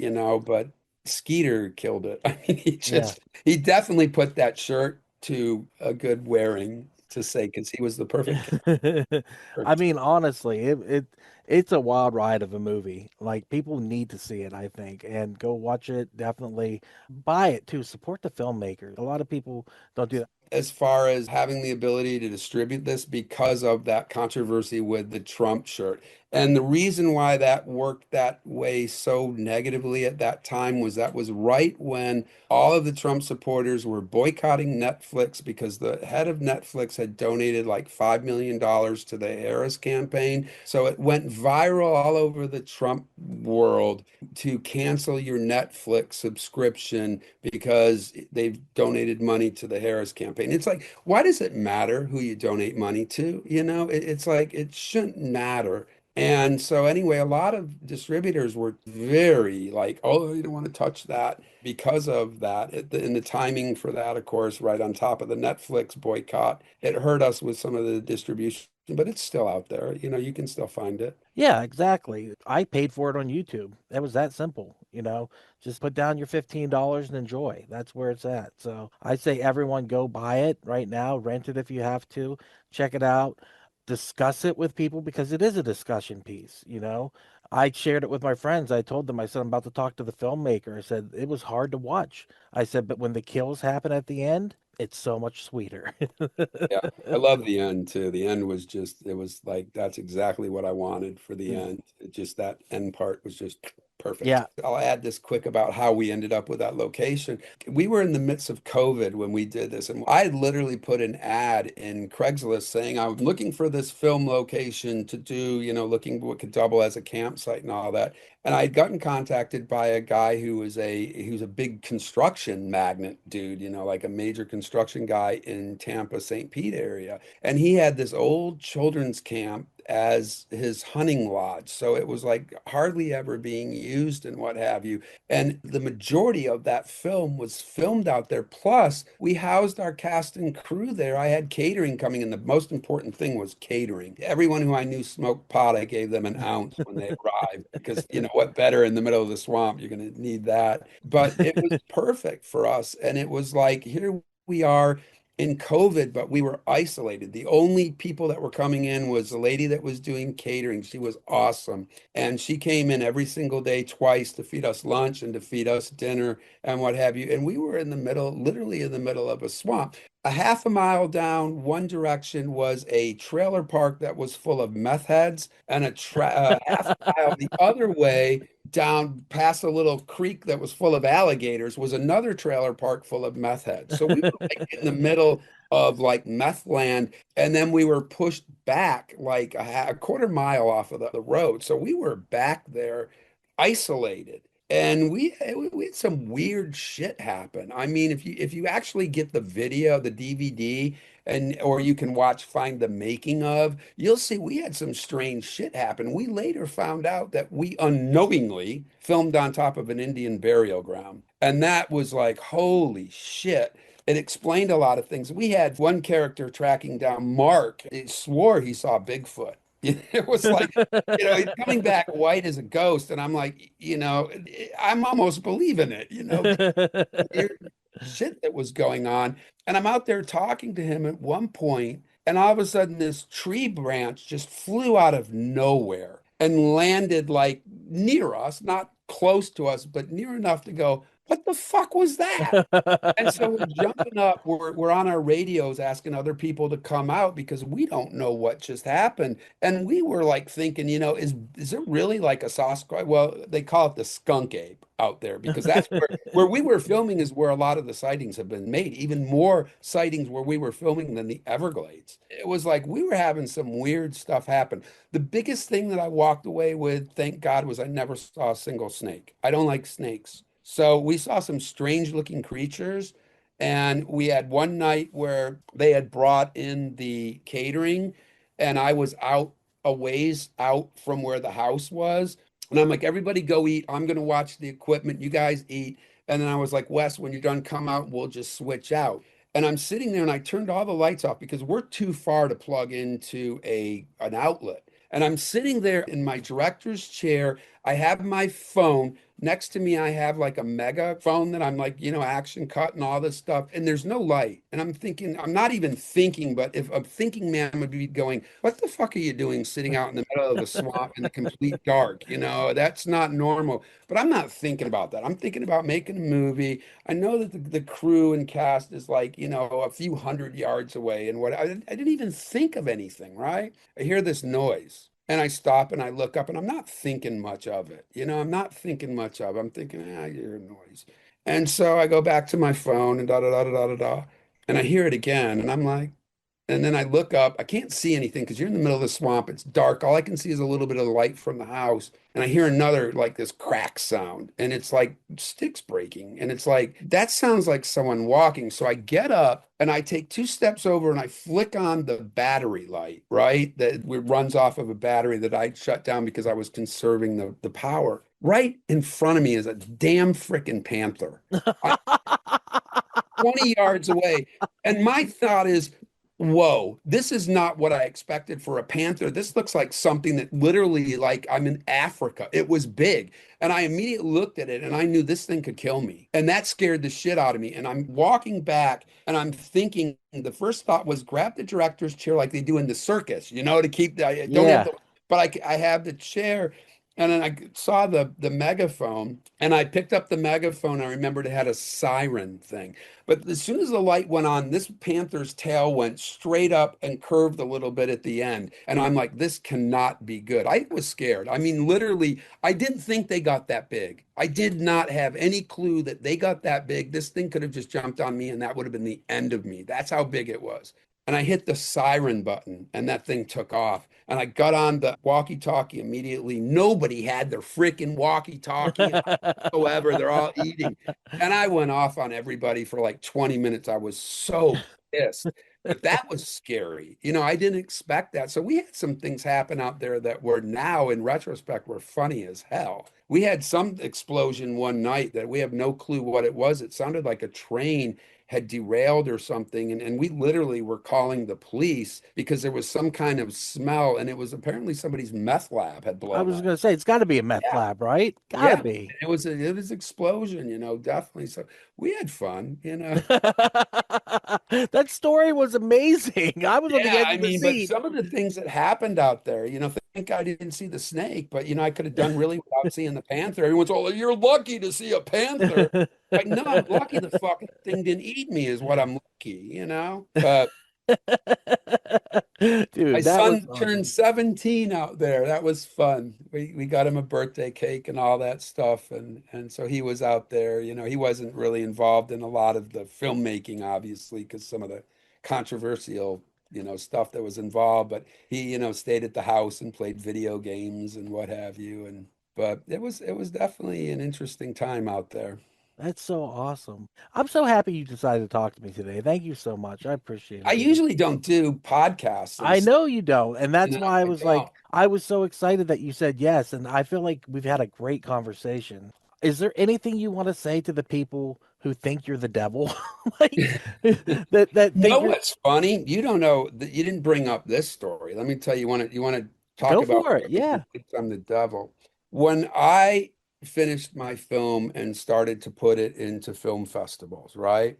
but Skeeter killed it. I mean, Yeah. he definitely put that shirt to a good wearing, to say, because he was the perfect I character. mean, honestly, it's a wild ride of a movie. Like people need to see it, I think, and go watch it. Definitely buy it too. Support the filmmakers. A lot of people don't do that. As far as having the ability to distribute this, because of that controversy with the Trump shirt. And the reason why that worked that way so negatively at that time was that was right when all of the Trump supporters were boycotting Netflix, because the head of Netflix had donated like $5 million to the Harris campaign. So it went viral all over the Trump world to cancel your Netflix subscription because they've donated money to the Harris campaign. It's like, why does it matter who you donate money to? It's like, it shouldn't matter. And so anyway, a lot of distributors were very like, oh, you don't want to touch that, because of that. And the timing for that, of course, right on top of the Netflix boycott, it hurt us with some of the distribution, but it's still out there. You can still find it. Yeah, exactly. I paid for it on YouTube. That was that simple, you know. Just put down your $15 and enjoy. That's where it's at. So I say everyone go buy it right now, rent it if you have to, check it out, discuss it with people because it is a discussion piece, you know. I shared it with my friends. I told them, I said, I'm about to talk to the filmmaker. I said, it was hard to watch. I said, but when the kills happen at the end, it's so much sweeter. Yeah, I love the end too. The end was just, it was like, that's exactly what I wanted for the end. It just, that end part was just perfect. Yeah. I'll add this quick about how we ended up with that location. We were in the midst of COVID when we did this, and I literally put an ad in Craigslist saying I'm looking for this film location to do, looking what could double as a campsite and all that. And I'd gotten contacted by a guy who's a big construction magnate dude, like a major construction guy in Tampa, St. Pete area. And he had this old children's camp as his hunting lodge. So it was like hardly ever being used and what have you. And the majority of that film was filmed out there. Plus, we housed our cast and crew there. I had catering coming in. The most important thing was catering. Everyone who I knew smoked pot. I gave them an ounce when they arrived, because what better in the middle of the swamp? You're going to need that. But it was perfect for us. And it was like, here we are in COVID, but we were isolated. The only people that were coming in was the lady that was doing catering. She was awesome. And she came in every single day, twice, to feed us lunch and to feed us dinner and what have you. And we were in the middle, literally in the middle of a swamp. A half a mile down one direction was a trailer park that was full of meth heads, and half a mile the other way, down past a little creek that was full of alligators, was another trailer park full of meth heads. So we were like in the middle of like meth land, and then we were pushed back like a quarter mile off of the road. So we were back there isolated. And we had some weird shit happen. I mean, if you actually get the video, the DVD, and or you can find the making of, you'll see we had some strange shit happen. We later found out that we unknowingly filmed on top of an Indian burial ground. And that was like, holy shit. it explained a lot of things. We had one character tracking down Mark. He swore he saw Bigfoot. It was like, he's coming back white as a ghost. And I'm like, I'm almost believing it, weird shit that was going on. And I'm out there talking to him at one point, and all of a sudden this tree branch just flew out of nowhere and landed like near us, not close to us, but near enough to go, what the fuck was that? And so we're jumping up, we're on our radios asking other people to come out because we don't know what just happened. And we were like thinking, is it really like a Sasquatch? Well, they call it the skunk ape out there because that's where we were filming is where a lot of the sightings have been made, even more sightings where we were filming than the Everglades. It was like we were having some weird stuff happen. The biggest thing that I walked away with, thank God, was I never saw a single snake. I don't like snakes. So we saw some strange looking creatures. And we had one night where they had brought in the catering, and I was out a ways out from where the house was. And I'm like, everybody go eat. I'm going to watch the equipment. You guys eat. And then I was like, Wes, when you're done, come out. We'll just switch out. And I'm sitting there and I turned all the lights off because we're too far to plug into an outlet. And I'm sitting there in my director's chair. I have my phone. Next to me, I have like a megaphone that I'm like, action cut and all this stuff. And there's no light. And I'm thinking, I'm not even thinking, but if a thinking man would be going, what the fuck are you doing sitting out in the middle of the swamp in the complete dark? That's not normal. But I'm not thinking about that. I'm thinking about making a movie. I know that the crew and cast is like, a few hundred yards away. And I didn't even think of anything, right? I hear this noise. And I stop and I look up and I'm not thinking much of it. I'm not thinking much of it. I'm thinking, I hear a noise. And so I go back to my phone and da da da da da da da. And I hear it again. And I'm like, and then I look up. I can't see anything because you're in the middle of the swamp. It's dark. All I can see is a little bit of light from the house. And I hear another, like this crack sound. And it's like sticks breaking. And it's like, that sounds like someone walking. So I get up and I take 2 steps over and I flick on the battery light, right? That runs off of a battery that I shut down because I was conserving the power. Right in front of me is a damn freaking panther. 20 yards away. And my thought is, whoa, this is not what I expected for a panther. This looks like something that literally, like I'm in Africa. It was big. And I immediately looked at it and I knew this thing could kill me. And that scared the shit out of me. And I'm walking back and I'm thinking, the first thought was grab the director's chair like they do in the circus, to keep the, don't have Yeah. the, but I have the chair. And then I saw the megaphone and I picked up the megaphone. I remembered it had a siren thing. But as soon as the light went on, this panther's tail went straight up and curved a little bit at the end. And I'm like, this cannot be good. I was scared. I mean, literally, I didn't think they got that big. I did not have any clue that they got that big. This thing could have just jumped on me and that would have been the end of me. That's how big it was. And I hit the siren button and that thing took off. And I got on the walkie-talkie immediately. Nobody had their freaking walkie-talkie whatsoever. They're all eating. And I went off on everybody for like 20 minutes. I was so pissed. But that was scary. I didn't expect that. So we had some things happen out there that were now, in retrospect, were funny as hell. We had some explosion one night that we have no clue what it was. It sounded like a train had derailed or something. And we literally were calling the police because there was some kind of smell. And it was apparently somebody's meth lab had blown I was up. going to say, it's got to be a meth Yeah. lab, right? Gotta Yeah, be. it was explosion, definitely. So we had fun. That story was amazing. I was on the Yeah, edge I of the mean, but seat. some of the things that happened out there, thank God I didn't see the snake, but I could have done really without seeing the panther. Everyone's all, you're lucky to see a panther. Like, no, I'm lucky the fucking thing didn't eat me is what I'm lucky. But my Dude, that was son turned awesome. 17 out there. That was fun. We got him a birthday cake and all that stuff. And so he was out there. He wasn't really involved in a lot of the filmmaking, obviously, because some of the controversial, stuff that was involved. But he, stayed at the house and played video games and what have you. But it was definitely an interesting time out there. That's so awesome. I'm so happy you decided to talk to me today. Thank you so much. I appreciate I it, man. usually don't do podcasts and I stuff, know you don't. And that's why I I was don't. like, I was so excited that you said yes. And I feel like we've had a great conversation. Is there anything you want to say to the people who think you're the devil? Like that You know think you're what's funny? You don't know that you didn't bring up this story. Let me tell you, you want to talk go about for it. where people Yeah. think I'm the devil. When I finished my film and started to put it into film festivals, right?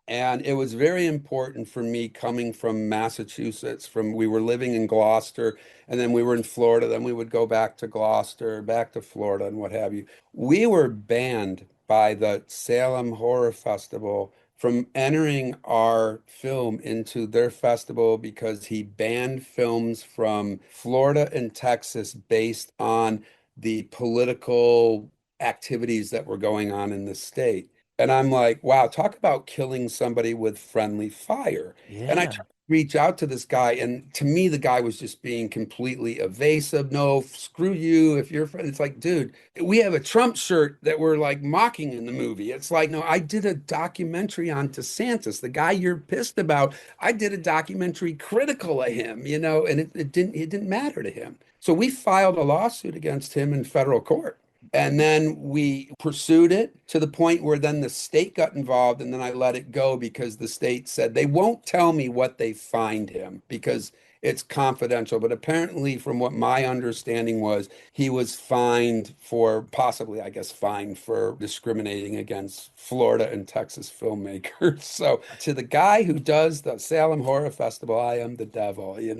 And it was very important for me coming from Massachusetts, we were living in Gloucester, and then we were in Florida, then we would go back to Gloucester, back to Florida, and what have you. We were banned by the Salem Horror Festival from entering our film into their festival because he banned films from Florida and Texas based on the political activities that were going on in the state. And I'm like, wow, talk about killing somebody with friendly fire. And I Yeah. tried to reach out to this guy, and to me, the guy was just being completely evasive. No, screw you. If you're, it's like, dude, we have a Trump shirt that we're like mocking in the movie. It's like, no, I did a documentary on DeSantis, the guy you're pissed about. I did a documentary critical of him, and it didn't matter to him. So we filed a lawsuit against him in federal court. And then we pursued it to the point where then the state got involved, and then I let it go because the state said they won't tell me what they fined him because it's confidential. But apparently, from what my understanding was, he was fined for possibly, I guess, fined for discriminating against Florida and Texas filmmakers. So to the guy who does the Salem Horror Festival, I am the devil, he's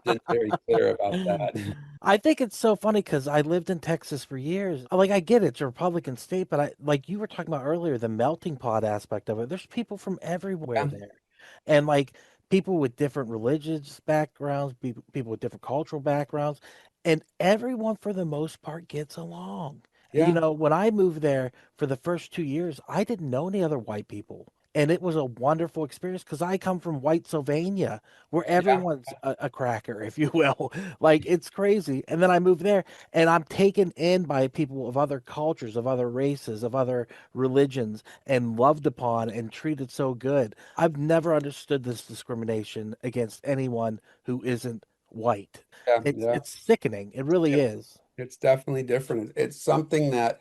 been very clear about that. I think it's so funny because I lived in Texas for years. Like, I get it, it's a Republican state, but like you were talking about earlier, the melting pot aspect of it. There's people from everywhere there, and like people with different religious backgrounds, people with different cultural backgrounds, and everyone for the most part gets along. Yeah, When I moved there for the first 2 years, I didn't know any other white people. And it was a wonderful experience because I come from white Sylvania, where yeah. everyone's a cracker, if you will. Like, it's crazy. And then I moved there and I'm taken in by people of other cultures, of other races, of other religions, and loved upon and treated so good. I've never understood this discrimination against anyone who isn't white. Yeah, It's yeah. it's sickening. It really is. It's definitely different. It's something that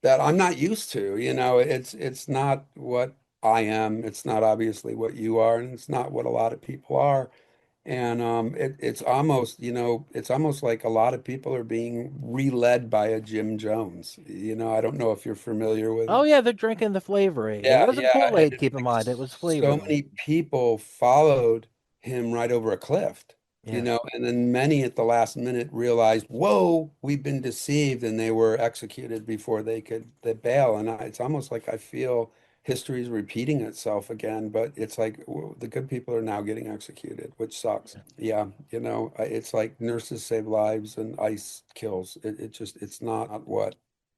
I'm not used to. It's not what I am. It's not obviously what you are, and it's not what a lot of people are. And it's almost like a lot of people are being re-led by a Jim Jones. I don't know if you're familiar with. Oh yeah, they're drinking the flavoring. It Yeah, wasn't yeah. And Kool-Aid, it's keep in like mind. It was so flavoring. many people followed him right over a cliff, Yeah. and then many at the last minute realized, whoa, we've been deceived, and they were executed before they bail. And it's almost like I feel history is repeating itself again, but it's like the good people are now getting executed, which sucks. Yeah, it's like nurses save lives and ICE kills. It's not what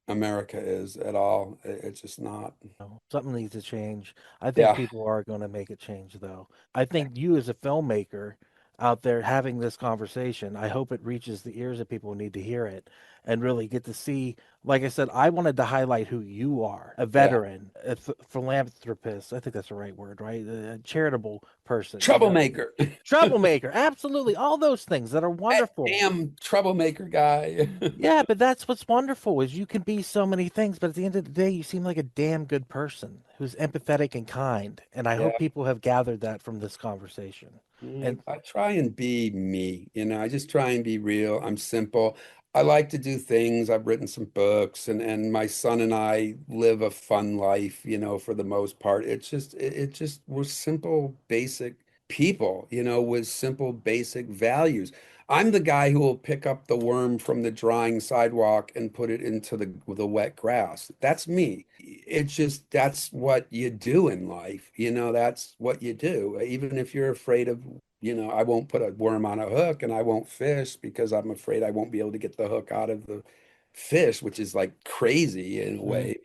America is at all. It's just not. No, something needs to change. I think Yeah. people are going to make a change, though. I think you, as a filmmaker out there having this conversation, I hope it reaches the ears of people who need to hear it and really get to see. Like I said, I wanted to highlight who you are: a Yeah. veteran, a philanthropist. I think that's the right word, right? A charitable person, Troublemaker. troublemaker. Absolutely. All those things that are That wonderful. damn troublemaker guy. Yeah, but that's what's wonderful is you can be so many things, but at the end of the day, you seem like a damn good person who's empathetic and kind. And I hope Yeah. people have gathered that from this conversation. And I try and be me, I just try and be real. I'm simple. I like to do things. I've written some books and my son and I live a fun life, for the most part. It just we're simple, basic people, with simple, basic values. I'm the guy who will pick up the worm from the drying sidewalk and put it into the wet grass. That's me. It's just that's what you do in life. That's what you do. Even if you're afraid of, I won't put a worm on a hook and I won't fish because I'm afraid I won't be able to get the hook out of the fish, which is like crazy in a mm, way.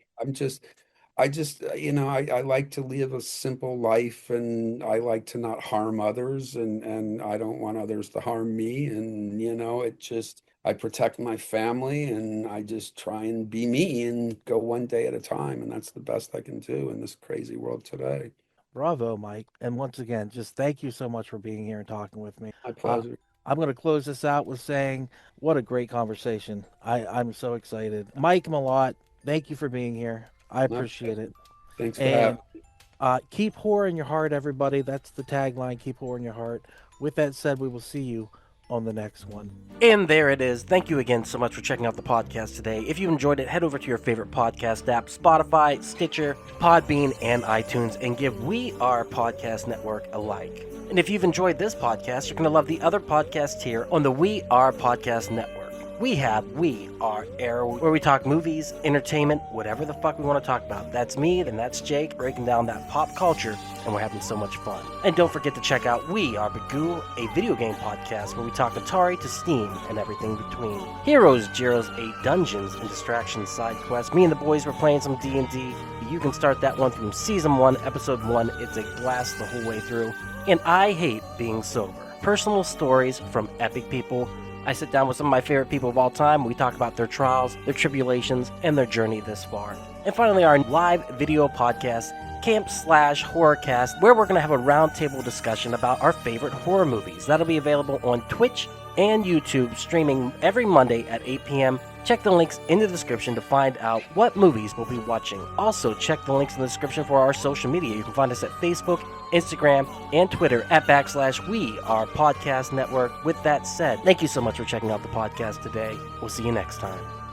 I like to live a simple life and I like to not harm others and I don't want others to harm me. And, I protect my family and I just try and be me and go one day at a time. And that's the best I can do in this crazy world today. bravo, Mike. And once again, just thank you so much for being here and talking with me. My Uh, pleasure. I'm going to close this out with saying, what a great conversation. I'm so excited. Mike Malott, thank you for being here. I appreciate it. Thanks for And having me. keep horror in your heart, everybody. That's the tagline, keep horror in your heart. With that said, we will see you on the next one. And there it is. Thank you again so much for checking out the podcast today. If you enjoyed it, head over to your favorite podcast app, Spotify, Stitcher, Podbean, and iTunes, and give We Are Podcast Network a like. And if you've enjoyed this podcast, you're going to love the other podcasts here on the We Are Podcast Network. We have We Are Air, where we talk movies, entertainment, whatever the fuck we want to talk about. That's me and that's Jake breaking down that pop culture, and we're having so much fun. And don't forget to check out We Are Bagu, a video game podcast where we talk Atari to Steam and everything between. Heroes, Gyros, a Dungeons and Distractions side quest. Me and the boys were playing some D&D. You can start that one from Season 1, Episode 1. It's a blast the whole way through. And I Hate Being Sober. Personal stories from epic people. I sit down with some of my favorite people of all time. We talk about their trials, their tribulations, and their journey this far. And finally, our live video podcast, Camp/Horrorcast, where we're going to have a roundtable discussion about our favorite horror movies. That'll be available on Twitch and YouTube, streaming every Monday at 8 p.m. Check the links in the description to find out what movies we'll be watching. Also, check the links in the description for our social media. You can find us at Facebook, Instagram, and Twitter at /We Are Podcast Network. With that said, thank you so much for checking out the podcast today. We'll see you next time.